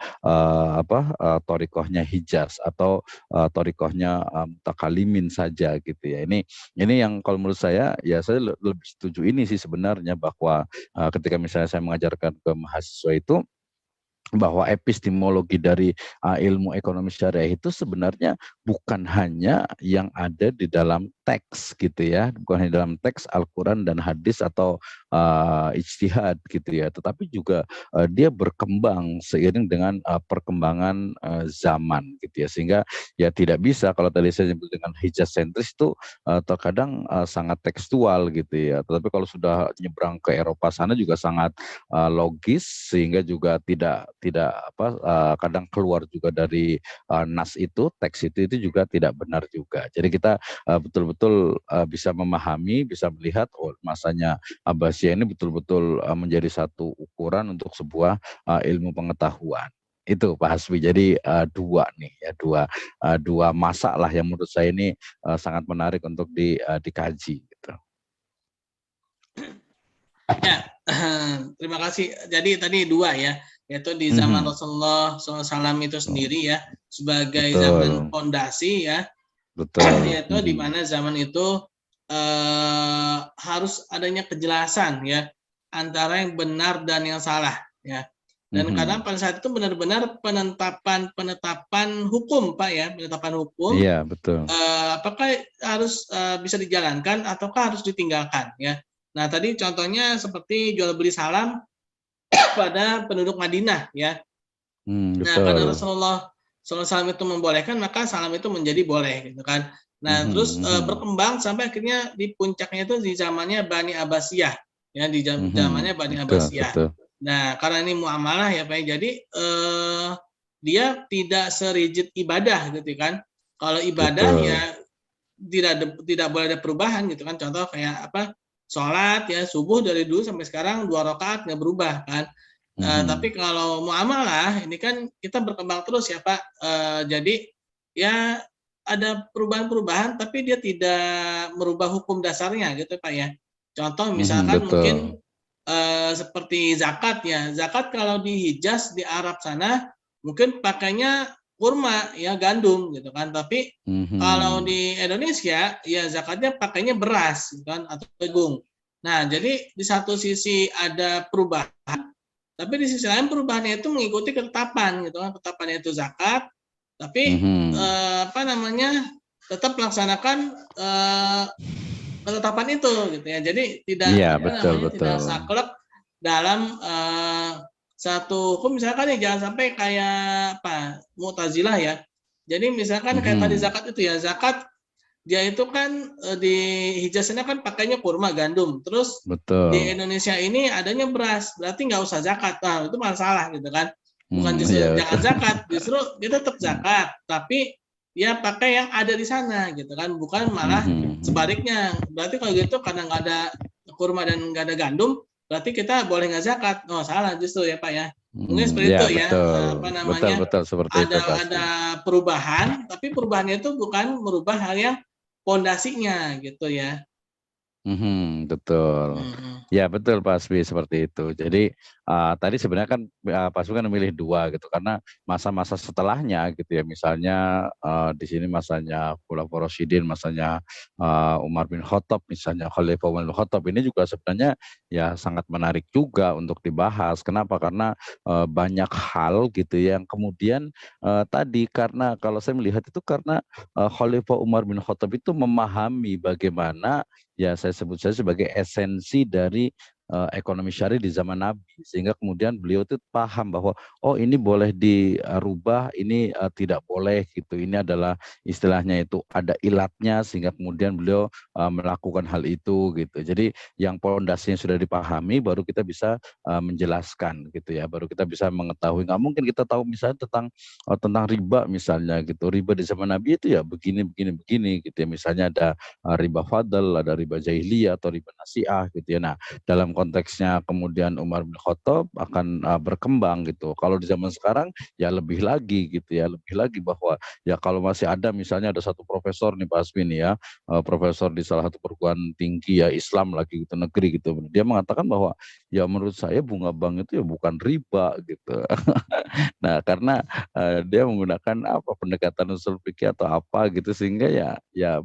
Speaker 2: thorikohnya Hijaz atau thorikohnya mutakalimin saja gitu ya. Ini yang kalau menurut saya ya saya lebih setuju ini sih sebenarnya, bahwa ketika misalnya saya mengajarkan ke mahasiswa itu bahwa epistemologi dari ilmu ekonomi syariah itu sebenarnya bukan hanya yang ada di dalam teks gitu ya, bukan hanya dalam teks Al-Quran dan hadis atau ijtihad gitu ya, tetapi juga dia berkembang seiring dengan perkembangan zaman gitu ya, sehingga ya tidak bisa kalau tadi saya sebut dengan Hijaz sentris itu terkadang sangat tekstual gitu ya, tetapi kalau sudah nyebrang ke Eropa sana juga sangat logis sehingga juga tidak kadang keluar juga dari nas itu, teks itu juga tidak benar juga. Jadi kita betul-betul bisa memahami, bisa melihat masanya Abbasiyah ini betul-betul menjadi satu ukuran untuk sebuah ilmu pengetahuan. Itu Pak Hasbi. Jadi dua masalah yang menurut saya ini sangat menarik untuk dikaji gitu.
Speaker 1: Ya, terima kasih. Jadi tadi dua ya, yaitu di zaman Rasulullah SAW itu sendiri ya, sebagai zaman fondasi ya,
Speaker 2: betul.
Speaker 1: yaitu di mana zaman itu harus adanya kejelasan ya antara yang benar dan yang salah ya. Dan karena pada saat itu benar-benar penetapan hukum Pak ya, penetapan hukum
Speaker 2: Iya, betul.
Speaker 1: apakah harus bisa dijalankan ataukah harus ditinggalkan ya. Nah, tadi contohnya seperti jual beli salam pada penduduk Madinah ya. Nah, karena
Speaker 2: Betul.
Speaker 1: Rasulullah SAW itu membolehkan, maka salam itu menjadi boleh gitu kan. Nah, terus berkembang sampai akhirnya di puncaknya itu di zamannya Bani Abbasiyah ya, di zamannya Bani Abbasiyah.
Speaker 2: Betul.
Speaker 1: Nah, karena ini muamalah ya Pak, jadi dia tidak serigid ibadah gitu kan. Kalau ibadah
Speaker 2: Betul.
Speaker 1: ya tidak boleh ada perubahan gitu kan. Contoh kayak apa? Sholat ya, subuh dari dulu sampai sekarang 2 rakaat nggak berubah kan. Tapi kalau muamalah ini kan kita berkembang terus ya Pak. Jadi ya ada perubahan-perubahan tapi dia tidak merubah hukum dasarnya gitu Pak ya. Contoh misalkan mungkin seperti zakat ya. Zakat kalau di Hijaz di Arab sana mungkin pakainya kurma ya, gandum gitu kan. Tapi kalau di Indonesia ya zakatnya pakainya beras gitu kan atau jagung. Nah, jadi di satu sisi ada perubahan, tapi di sisi lain perubahannya itu mengikuti ketetapan gitu kan. Ketetapannya itu zakat, tapi tetap melaksanakan ketetapan itu gitu ya. Jadi tidak tidak saklek dalam satu hukum misalkan ya, jangan sampai kayak apa Mu'tazilah ya. Jadi misalkan kayak tadi zakat itu ya, zakat dia itu kan di Hijaz ini kan pakainya kurma gandum. Terus di Indonesia ini adanya beras, berarti nggak usah zakat. Nah, itu masalah gitu kan. Bukan justru jangan zakat, justru dia tetap zakat, tapi dia pakai yang ada di sana gitu kan, bukan malah sebaliknya. Berarti kalau gitu karena nggak ada kurma dan nggak ada gandum, berarti kita boleh nggak zakat. Oh, salah justru ya Pak ya. Mungkin seperti itu ya.
Speaker 2: Betul, seperti itu,
Speaker 1: ada perubahan, tapi perubahannya itu bukan merubah hal yang pondasinya gitu ya.
Speaker 2: Betul. Ya betul Pak Hasbi, seperti itu. Jadi tadi sebenarnya kan Pak Hasbi kan memilih 2 gitu karena masa-masa setelahnya gitu ya, misalnya di sini masanya Khulafaur Rasyidin, masanya Umar bin Khattab, misalnya Khalifah Umar bin Khattab, ini juga sebenarnya ya sangat menarik juga untuk dibahas. Kenapa? Karena banyak hal gitu ya yang kemudian tadi, karena kalau saya melihat itu karena Khalifah Umar bin Khattab itu memahami bagaimana ya saya sebut saja sebagai esensi dari ekonomi syariah di zaman Nabi, sehingga kemudian beliau itu paham bahwa oh ini boleh dirubah, ini tidak boleh gitu. Ini adalah istilahnya itu ada ilatnya, sehingga kemudian beliau melakukan hal itu gitu. Jadi yang pondasinya sudah dipahami, baru kita bisa menjelaskan gitu ya, baru kita bisa mengetahui. Nggak mungkin kita tahu misalnya tentang riba misalnya gitu. Riba di zaman Nabi itu ya begini gitu ya. Misalnya ada riba fadl, ada riba jahiliyah atau riba nasiah gitu ya. Nah, dalam konteksnya kemudian Umar bin Khattab akan berkembang gitu. Kalau di zaman sekarang ya lebih lagi gitu ya, lebih lagi bahwa ya kalau masih ada misalnya ada satu profesor nih Pak Asmin ya, profesor di salah satu perguruan tinggi ya Islam lagi gitu, negeri gitu. Dia mengatakan bahwa ya menurut saya bunga bank itu ya bukan riba gitu. Nah, karena dia menggunakan apa pendekatan usul fikih atau apa gitu, sehingga ya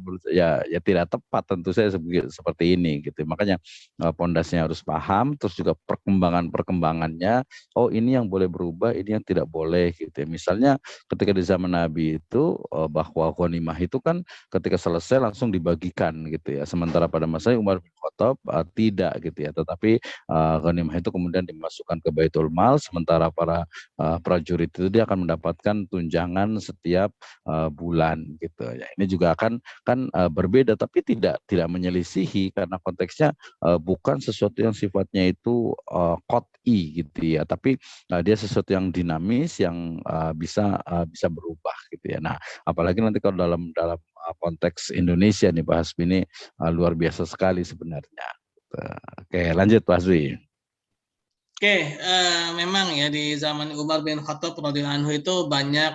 Speaker 2: tidak tepat tentu saya seperti ini gitu. Makanya pondasinya harus paham, terus juga perkembangannya. Oh ini yang boleh berubah, ini yang tidak boleh gitu ya. Misalnya ketika di zaman Nabi itu bahwa ghanimah itu kan ketika selesai langsung dibagikan gitu ya. Sementara pada masa Umar bin Khattab tidak gitu ya. Tetapi ghanimah itu kemudian dimasukkan ke Baitul Mal, sementara para prajurit itu dia akan mendapatkan tunjangan setiap bulan gitu ya. Ini juga kan berbeda, tapi tidak menyelisihi karena konteksnya bukan sesuatu yang sifatnya itu qat'i gitu ya, tapi dia sesuatu yang dinamis yang bisa berubah gitu ya. Nah, apalagi nanti kalau dalam konteks Indonesia nih Pak Hasbi, ini luar biasa sekali sebenarnya. Oke, lanjut Pak Hasbi.
Speaker 1: Oke, memang ya di zaman Umar bin Khattab radhiyallahu anhu itu banyak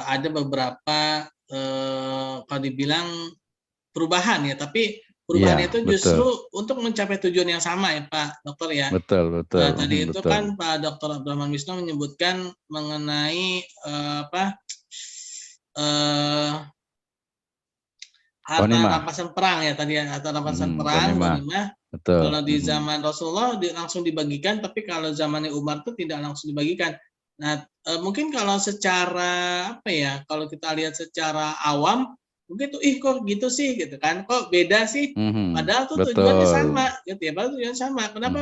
Speaker 1: ada beberapa kalau dibilang perubahan ya, tapi perubahan itu justru untuk mencapai tujuan yang sama ya Pak Dokter ya.
Speaker 2: Betul.
Speaker 1: Nah, tadi itu kan Pak Dr. Abdurrahman Wisnu menyebutkan mengenai harta
Speaker 2: Ghanimah.
Speaker 1: rampasan perang ya tadi ya, harta rampasan perang,
Speaker 2: Ghanimah.
Speaker 1: ghanimah.
Speaker 2: Betul.
Speaker 1: Kalau di zaman Rasulullah langsung dibagikan, tapi kalau zamannya Umar tuh tidak langsung dibagikan. Nah, mungkin kalau secara apa ya, kalau kita lihat secara awam, mungkin tuh ih kok gitu sih gitu kan, kok beda sih? Padahal tuh tujuannya
Speaker 2: Betul.
Speaker 1: sama gitu ya, padahal tujuannya sama. Kenapa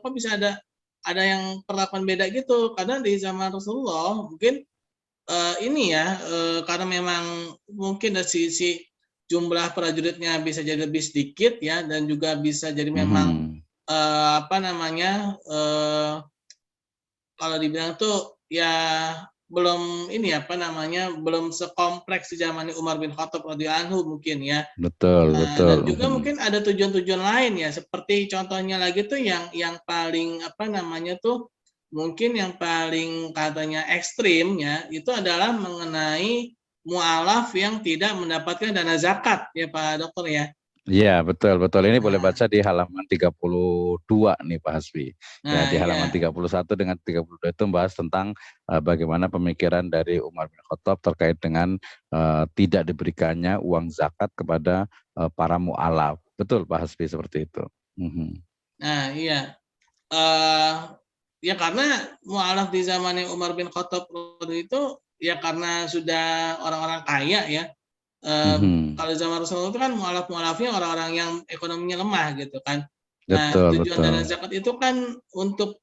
Speaker 1: kok bisa ada yang perlakuan beda gitu? Karena di zaman Rasulullah mungkin ini ya, karena memang mungkin dari sisi jumlah prajuritnya bisa jadi lebih sedikit ya, dan juga bisa jadi memang apa namanya, kalau dibilang tuh ya belum ini apa namanya, belum sekompleks di zamannya Umar bin Khattab radhiyallahu anhu mungkin ya.
Speaker 2: Betul, betul.
Speaker 1: Dan juga mungkin ada tujuan-tujuan lain ya, seperti contohnya lagi tuh yang paling apa namanya tuh, mungkin yang paling katanya ekstrim ya, itu adalah mengenai mualaf yang tidak mendapatkan dana zakat ya Pak Dokter ya.
Speaker 2: Iya, betul, betul. Ini boleh
Speaker 1: Nah,
Speaker 2: baca di halaman 32 nih Pak Hasbi. Ya,
Speaker 1: nah
Speaker 2: di halaman
Speaker 1: ya.
Speaker 2: 31 dengan 32 itu membahas tentang bagaimana pemikiran dari Umar bin Khattab terkait dengan tidak diberikannya uang zakat kepada para mu'alaf. Betul Pak Hasbi seperti itu.
Speaker 1: Nah, iya. Eh ya karena mualaf di zamannya Umar bin Khattab itu ya karena sudah orang-orang kaya ya. Kalau zaman Rasulullah itu kan mualaf-mualafnya orang-orang yang ekonominya lemah gitu kan. Nah,
Speaker 2: Betul,
Speaker 1: tujuan
Speaker 2: betul.
Speaker 1: dana zakat itu kan untuk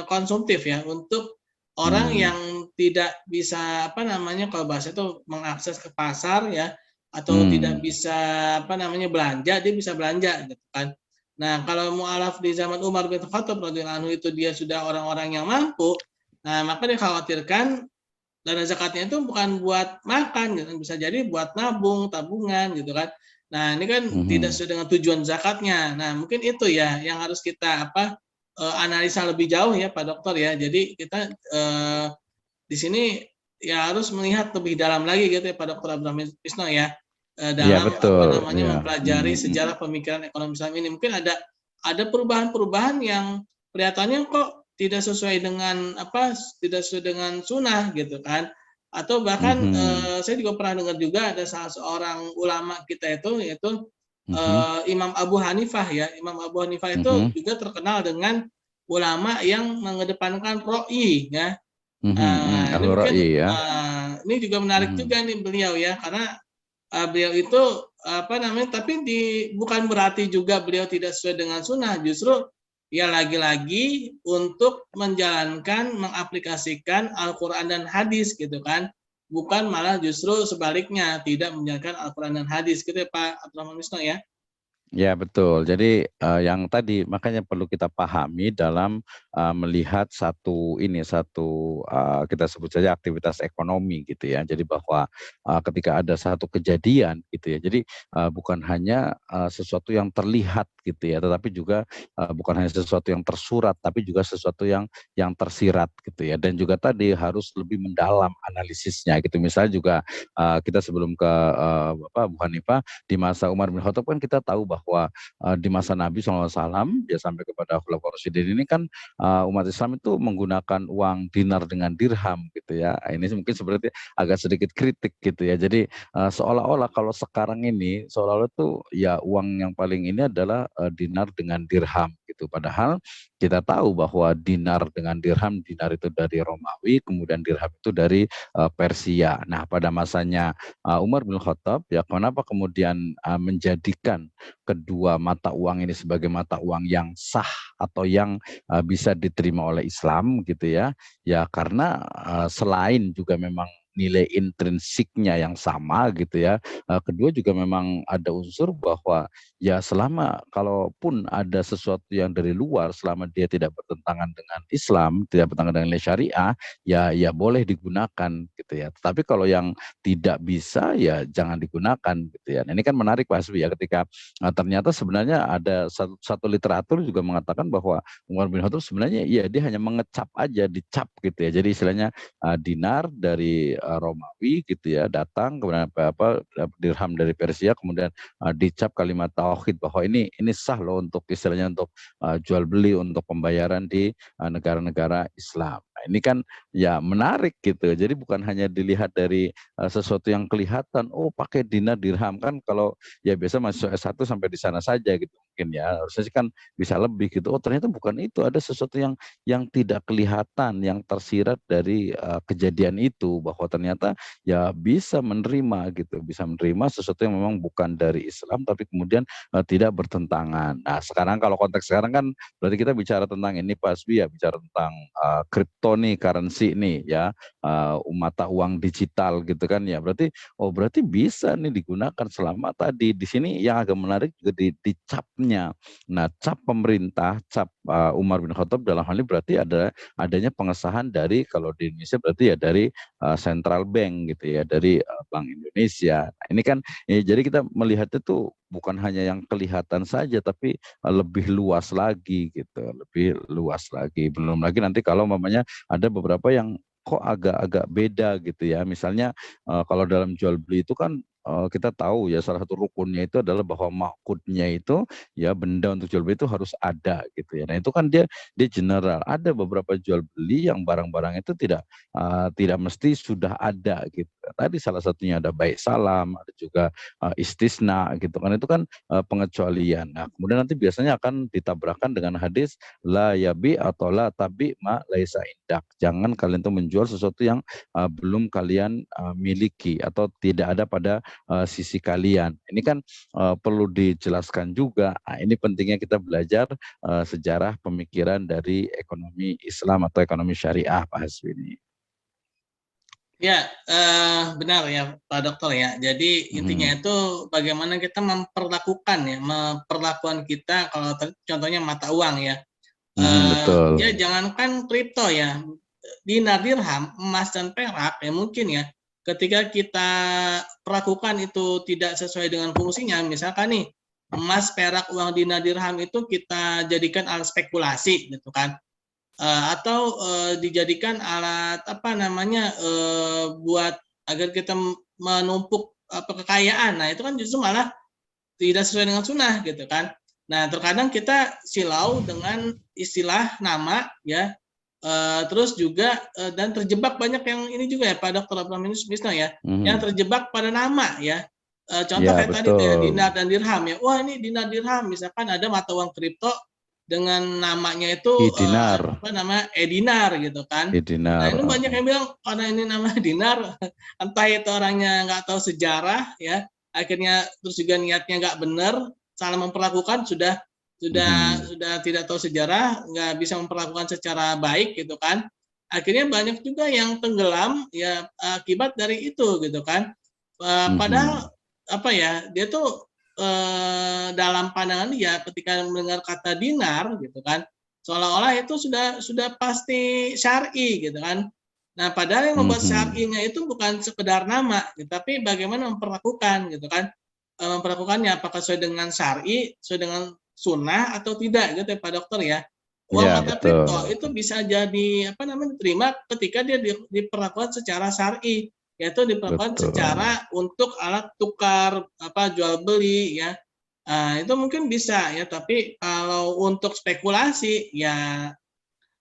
Speaker 1: konsumtif ya, untuk orang yang tidak bisa apa namanya kalau bahasa itu mengakses ke pasar ya, atau tidak bisa apa namanya belanja, dia bisa belanja gitu kan. Nah, kalau mualaf di zaman Umar bin Khattab radhiyallahu anhu itu dia sudah orang-orang yang mampu, nah maka dikhawatirkan dana zakatnya itu bukan buat makan gitu, bisa jadi buat nabung, tabungan gitu kan. Nah, ini kan tidak sesuai dengan tujuan zakatnya. Nah, mungkin itu ya yang harus kita apa analisa lebih jauh ya Pak Dokter ya. Jadi kita di sini ya harus melihat lebih dalam lagi gitu ya Pak Dokter Abraham Isno ya.
Speaker 2: Iya,
Speaker 1: Dalam apa
Speaker 2: betul.
Speaker 1: namanya
Speaker 2: Iya.
Speaker 1: mempelajari sejarah pemikiran ekonomi Islam ini. Mungkin ada perubahan-perubahan yang kelihatannya kok tidak sesuai dengan apa, tidak sesuai dengan sunnah gitu kan. Atau bahkan saya juga pernah dengar juga ada salah seorang ulama kita itu yaitu Imam Abu Hanifah ya. Imam Abu Hanifah itu juga terkenal dengan ulama yang mengedepankan ro'i ya. Ini mungkin
Speaker 2: Al-Hura'i ya.
Speaker 1: ini juga menarik juga nih beliau ya, karena beliau itu apa namanya, tapi bukan berarti juga beliau tidak sesuai dengan sunnah, justru ya lagi-lagi untuk menjalankan, mengaplikasikan Al-Quran dan hadis gitu kan, bukan malah justru sebaliknya tidak menjalankan Al-Quran dan hadis gitu ya Pak Abdurrahman Wisno ya.
Speaker 2: Ya betul. Jadi yang tadi makanya perlu kita pahami dalam melihat satu kita sebut saja aktivitas ekonomi gitu ya. Jadi bahwa ketika ada satu kejadian gitu ya. Jadi bukan hanya sesuatu yang terlihat gitu ya, tetapi juga bukan hanya sesuatu yang tersurat, tapi juga sesuatu yang tersirat gitu ya. Dan juga tadi harus lebih mendalam analisisnya gitu. Misalnya juga kita sebelum ke Abu Hanifah di masa Umar bin Khattab kan kita tahu bahwa di masa Nabi SAW ya sampai kepada Khulafaur Rasyidin ini kan umat Islam itu menggunakan uang dinar dengan dirham gitu ya. Ini mungkin seperti agak sedikit kritik gitu ya. Jadi seolah-olah kalau sekarang ini seolah-olah itu ya uang yang paling ini adalah dinar dengan dirham gitu. Padahal kita tahu bahwa dinar dengan dirham, dinar itu dari Romawi, kemudian dirham itu dari Persia. Nah, pada masanya Umar bin Khattab ya kenapa kemudian menjadikan kedua mata uang ini sebagai mata uang yang sah atau yang bisa diterima oleh Islam gitu ya. Ya karena selain juga memang nilai intrinsiknya yang sama gitu ya. Kedua juga memang ada unsur bahwa ya selama kalaupun ada sesuatu yang dari luar selama dia tidak bertentangan dengan Islam, tidak bertentangan dengan nilai syariah, ya boleh digunakan gitu ya. Tetapi kalau yang tidak bisa ya jangan digunakan gitu ya. Nah, ini kan menarik Pak Hasbi ya ketika ternyata sebenarnya ada satu literatur juga mengatakan bahwa Umar bin Khattab sebenarnya ya dia hanya mengecap aja, dicap gitu ya. Jadi istilahnya dinar dari Romawi gitu ya datang, kemudian dirham dari Persia, kemudian dicap kalimat tauhid bahwa ini sah loh untuk istilahnya untuk jual beli untuk pembayaran di negara-negara Islam. Nah, ini kan ya menarik gitu. Jadi bukan hanya dilihat dari sesuatu yang kelihatan, oh pakai dinar dirham kan kalau ya biasa mahasiswa S1 sampai di sana saja gitu mungkin ya. Harusnya sih kan bisa lebih gitu. Oh ternyata bukan itu, ada sesuatu yang tidak kelihatan, yang tersirat dari kejadian itu bahwa ternyata ya bisa menerima gitu, bisa menerima sesuatu yang memang bukan dari Islam tapi kemudian tidak bertentangan. Nah, sekarang kalau konteks sekarang kan berarti kita bicara tentang ini Pak Hasbi ya, bicara tentang kripto nih, currency nih ya, mata uang digital gitu kan ya. Berarti bisa nih digunakan selama tadi di sini yang agak menarik juga di capnya. Nah, cap pemerintah, cap Umar bin Khattab dalam hal ini berarti adanya pengesahan dari kalau di Indonesia berarti ya dari Central Bank gitu ya, dari Bank Indonesia. Nah, ini kan jadi kita melihatnya tuh bukan hanya yang kelihatan saja tapi lebih luas lagi gitu, lebih luas lagi. Belum lagi nanti kalau umpamanya ada beberapa yang kok agak-agak beda gitu ya. Misalnya kalau dalam jual beli itu kan kita tahu ya salah satu rukunnya itu adalah bahwa mahkotnya itu ya benda untuk jual beli itu harus ada gitu ya. Nah, itu kan dia general. Ada beberapa jual beli yang barang-barang itu tidak mesti sudah ada gitu. Tadi salah satunya ada baik salam, ada juga istisna gitu kan. Itu kan pengecualian. Nah, kemudian nanti biasanya akan ditabrakan dengan hadis la yabi atau la tabi ma laisa indak. Jangan kalian tuh menjual sesuatu yang belum kalian miliki atau tidak ada pada sisi kalian. Ini kan perlu dijelaskan juga. Nah, ini pentingnya kita belajar sejarah pemikiran dari ekonomi Islam atau ekonomi syariah Pak Hasbi.
Speaker 1: Ya, benar ya Pak Dokter ya. Jadi intinya itu bagaimana kita memperlakukan kita kalau contohnya mata uang ya.
Speaker 2: Betul.
Speaker 1: Ya jangankan kripto ya, dinar dirham, emas dan perak ya mungkin ya. Ketika kita perlakukan itu tidak sesuai dengan fungsinya, misalkan nih emas, perak, uang dinar dirham itu kita jadikan alat spekulasi gitu kan. Atau dijadikan alat buat agar kita menumpuk kekayaan. Nah, itu kan justru malah tidak sesuai dengan sunnah gitu kan. Nah, terkadang kita silau dengan istilah nama ya. Terus juga dan terjebak banyak yang ini juga ya Pak Dr. Abdurrahman Misno ya, yang terjebak pada nama ya. Contoh kayak tadi tuh ya, dinar dan dirham ya. Wah, ini dinar dirham, misalkan ada mata uang kripto dengan namanya itu
Speaker 2: dinar.
Speaker 1: Dinar gitu kan. Nah, ini banyak yang bilang karena ini nama dinar, entah itu orangnya nggak tahu sejarah ya, akhirnya terus juga niatnya nggak benar, salah memperlakukan sudah tidak tahu sejarah, nggak bisa memperlakukan secara baik gitu kan. Akhirnya banyak juga yang tenggelam ya akibat dari itu gitu kan. Padahal dia tuh dalam pandangan dia ketika mendengar kata dinar gitu kan, seolah-olah itu sudah pasti syar'i gitu kan. Nah, padahal yang membuat syar'inya itu bukan sekedar nama, gitu, tapi bagaimana memperlakukan gitu kan. Memperlakukannya apakah sesuai dengan syar'i, sesuai dengan sunnah atau tidak gitu ya Pak Dokter ya. Uang mata kripto itu bisa jadi diterima ketika dia diperlakukan secara syar'i, yaitu diperlakukan secara untuk alat tukar jual beli ya. Itu mungkin bisa ya, tapi kalau untuk spekulasi ya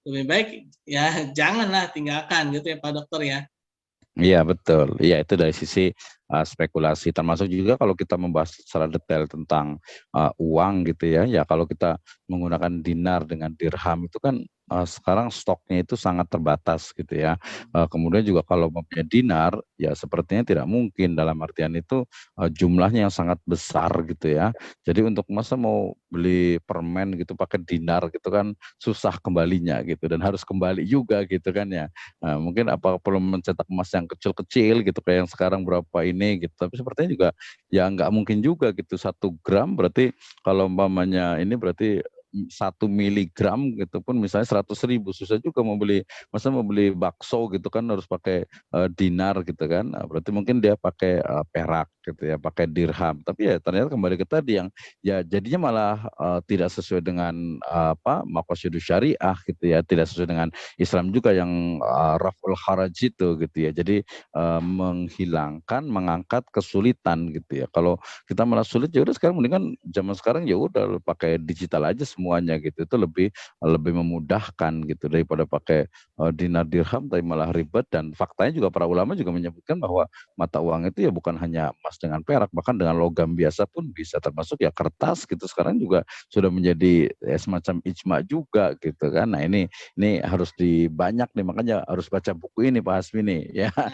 Speaker 1: lebih baik ya janganlah, tinggalkan gitu ya Pak Dokter ya.
Speaker 2: Iya betul, iya itu dari sisi spekulasi, termasuk juga kalau kita membahas secara detail tentang uang gitu ya, ya kalau kita menggunakan dinar dengan dirham itu kan sekarang stoknya itu sangat terbatas gitu ya. Kemudian juga kalau mempunyai dinar, ya sepertinya tidak mungkin dalam artian itu jumlahnya yang sangat besar gitu ya. Jadi untuk masa mau beli permen gitu pakai dinar gitu kan susah kembalinya gitu dan harus kembali juga gitu kan ya. Mungkin apa perlu mencetak emas yang kecil-kecil gitu kayak yang sekarang berapa ini gitu, tapi sepertinya juga ya nggak mungkin juga gitu 1 gram berarti kalau umpamanya ini berarti 1 miligram gitu pun misalnya 100.000 susah juga masa mau beli bakso gitu kan harus pakai dinar gitu kan. Berarti mungkin dia pakai perak gitu ya, pakai dirham, tapi ya ternyata kembali ke tadi yang ya jadinya malah tidak sesuai dengan maqasidus syariah gitu ya, tidak sesuai dengan Islam juga yang raf'ul haraj itu gitu ya. Jadi mengangkat kesulitan gitu ya. Kalau kita malah sulit ya udah sekarang mendingan zaman sekarang ya udah pakai digital aja semua semuanya gitu. Itu lebih memudahkan gitu daripada pakai dinar dirham tapi malah ribet. Dan faktanya juga para ulama juga menyebutkan bahwa mata uang itu ya bukan hanya emas dengan perak, bahkan dengan logam biasa pun bisa, termasuk ya kertas gitu sekarang juga sudah menjadi semacam ijma juga gitu kan. Nah ini harus banyak nih, makanya harus baca buku ini Pak Hasbi nih ya.
Speaker 1: Nah,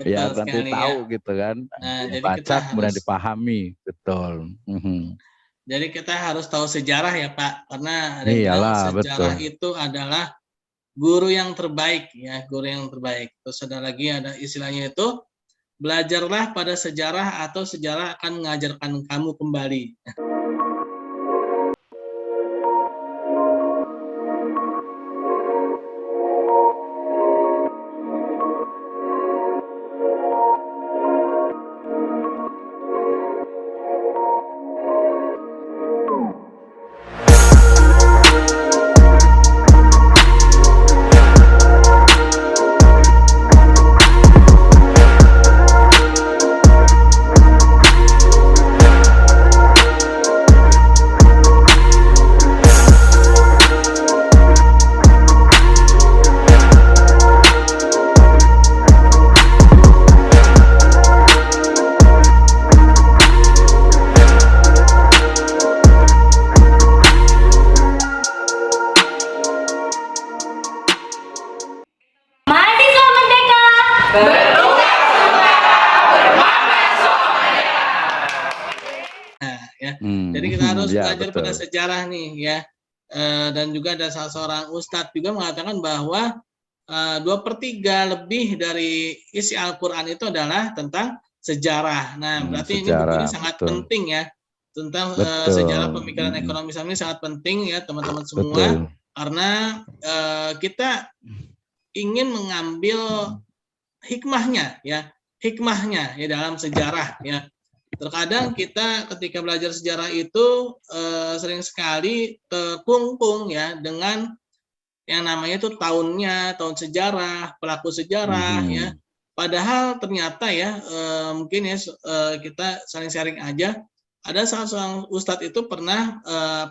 Speaker 1: iya,
Speaker 2: Biar
Speaker 1: betul
Speaker 2: nanti
Speaker 1: sekali ya.
Speaker 2: tahu gitu kan.
Speaker 1: Nah, jadi kita
Speaker 2: Baca kemudian
Speaker 1: harus
Speaker 2: dipahami, betul.
Speaker 1: tahu sejarah ya Pak, karena ada yang bilang
Speaker 2: Iyalah,
Speaker 1: sejarah
Speaker 2: betul.
Speaker 1: itu adalah guru yang terbaik ya, guru yang terbaik. Terus ada lagi ada istilahnya itu, belajarlah pada sejarah atau sejarah akan mengajarkan kamu kembali.
Speaker 4: Mahasiswa Merdeka
Speaker 1: Nah, ya. Jadi kita harus
Speaker 2: ya,
Speaker 1: belajar
Speaker 2: betul.
Speaker 1: pada sejarah nih ya. Dan juga ada salah seorang ustadz juga mengatakan bahwa 2/3 lebih dari isi Al-Quran itu adalah tentang sejarah. Nah, berarti ini buku ini
Speaker 2: Sejarah,
Speaker 1: sangat
Speaker 2: betul.
Speaker 1: penting ya, tentang sejarah
Speaker 2: Betul.
Speaker 1: pemikiran ekonomi Islam ini sangat penting ya teman-teman semua,
Speaker 2: Betul.
Speaker 1: karena kita ingin mengambil hikmahnya ya dalam sejarah ya. Terkadang kita ketika belajar sejarah itu sering sekali terkungkung ya dengan yang namanya itu tahunnya, tahun sejarah, pelaku sejarah ya. Padahal ternyata ya mungkin ya kita saling sharing aja. Ada salah seorang ustadz itu pernah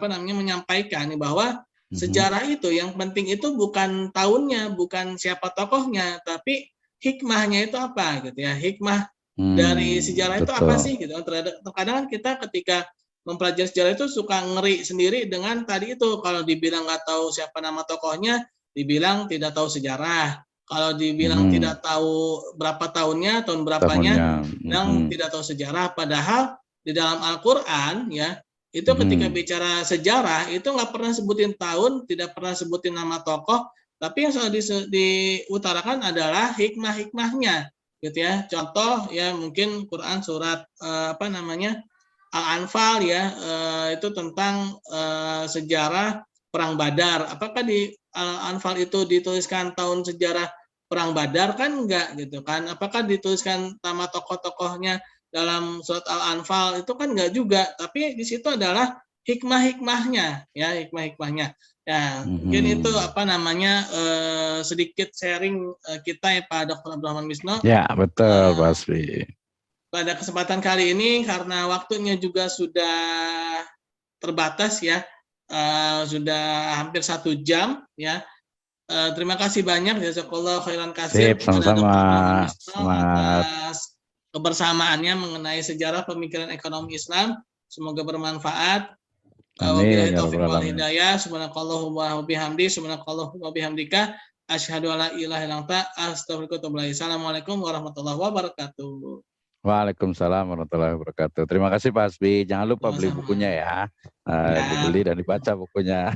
Speaker 1: menyampaikan bahwa sejarah itu yang penting itu bukan tahunnya, bukan siapa tokohnya, tapi hikmahnya itu apa gitu ya. Hikmah dari sejarah itu apa sih gitu. Terkadang kita ketika mempelajari sejarah itu suka ngeri sendiri dengan tadi itu, kalau dibilang nggak tahu siapa nama tokohnya, dibilang tidak tahu sejarah. Kalau dibilang tidak tahu berapa tahunnya, tahun berapanya, bilang tidak tahu sejarah. Padahal di dalam Al-Quran ya, itu ketika bicara sejarah itu nggak pernah sebutin tahun, tidak pernah sebutin nama tokoh, tapi yang selalu diutarakan adalah hikmah-hikmahnya gitu ya. Contoh ya mungkin Quran surat Al-Anfal ya, itu tentang sejarah perang Badar. Apakah di Al-Anfal itu dituliskan tahun sejarah perang Badar? Kan enggak gitu kan. Apakah dituliskan nama tokoh-tokohnya dalam surat Al-Anfal? Itu kan enggak juga. Tapi di situ adalah hikmah-hikmahnya ya, hikmah-hikmahnya. Ya, mungkin itu sedikit sharing kita ya Pak Dr. Abdurrahman Misno.
Speaker 2: Ya, betul Pak Hasbi.
Speaker 1: Pada kesempatan kali ini karena waktunya juga sudah terbatas ya, sudah hampir 1 jam ya. Terima kasih banyak jazakallahu khairan katsir kepada Dr. Abdurrahman Misno atas kebersamaannya mengenai sejarah pemikiran ekonomi Islam. Semoga bermanfaat. Wabillahi taufiq wal hidayah. Subhanakallahumma wa bihamdi, subhanakallahumma wa bihamdika, asyhadu alla ilaha illa anta, astaghfiruka wa atubu ilaik. Assalamualaikum warahmatullahi wabarakatuh.
Speaker 2: Waalaikumsalam warahmatullahi wabarakatuh. Terima kasih Pak Hasbi. Jangan lupa beli bukunya ya. Dibeli dan dibaca bukunya.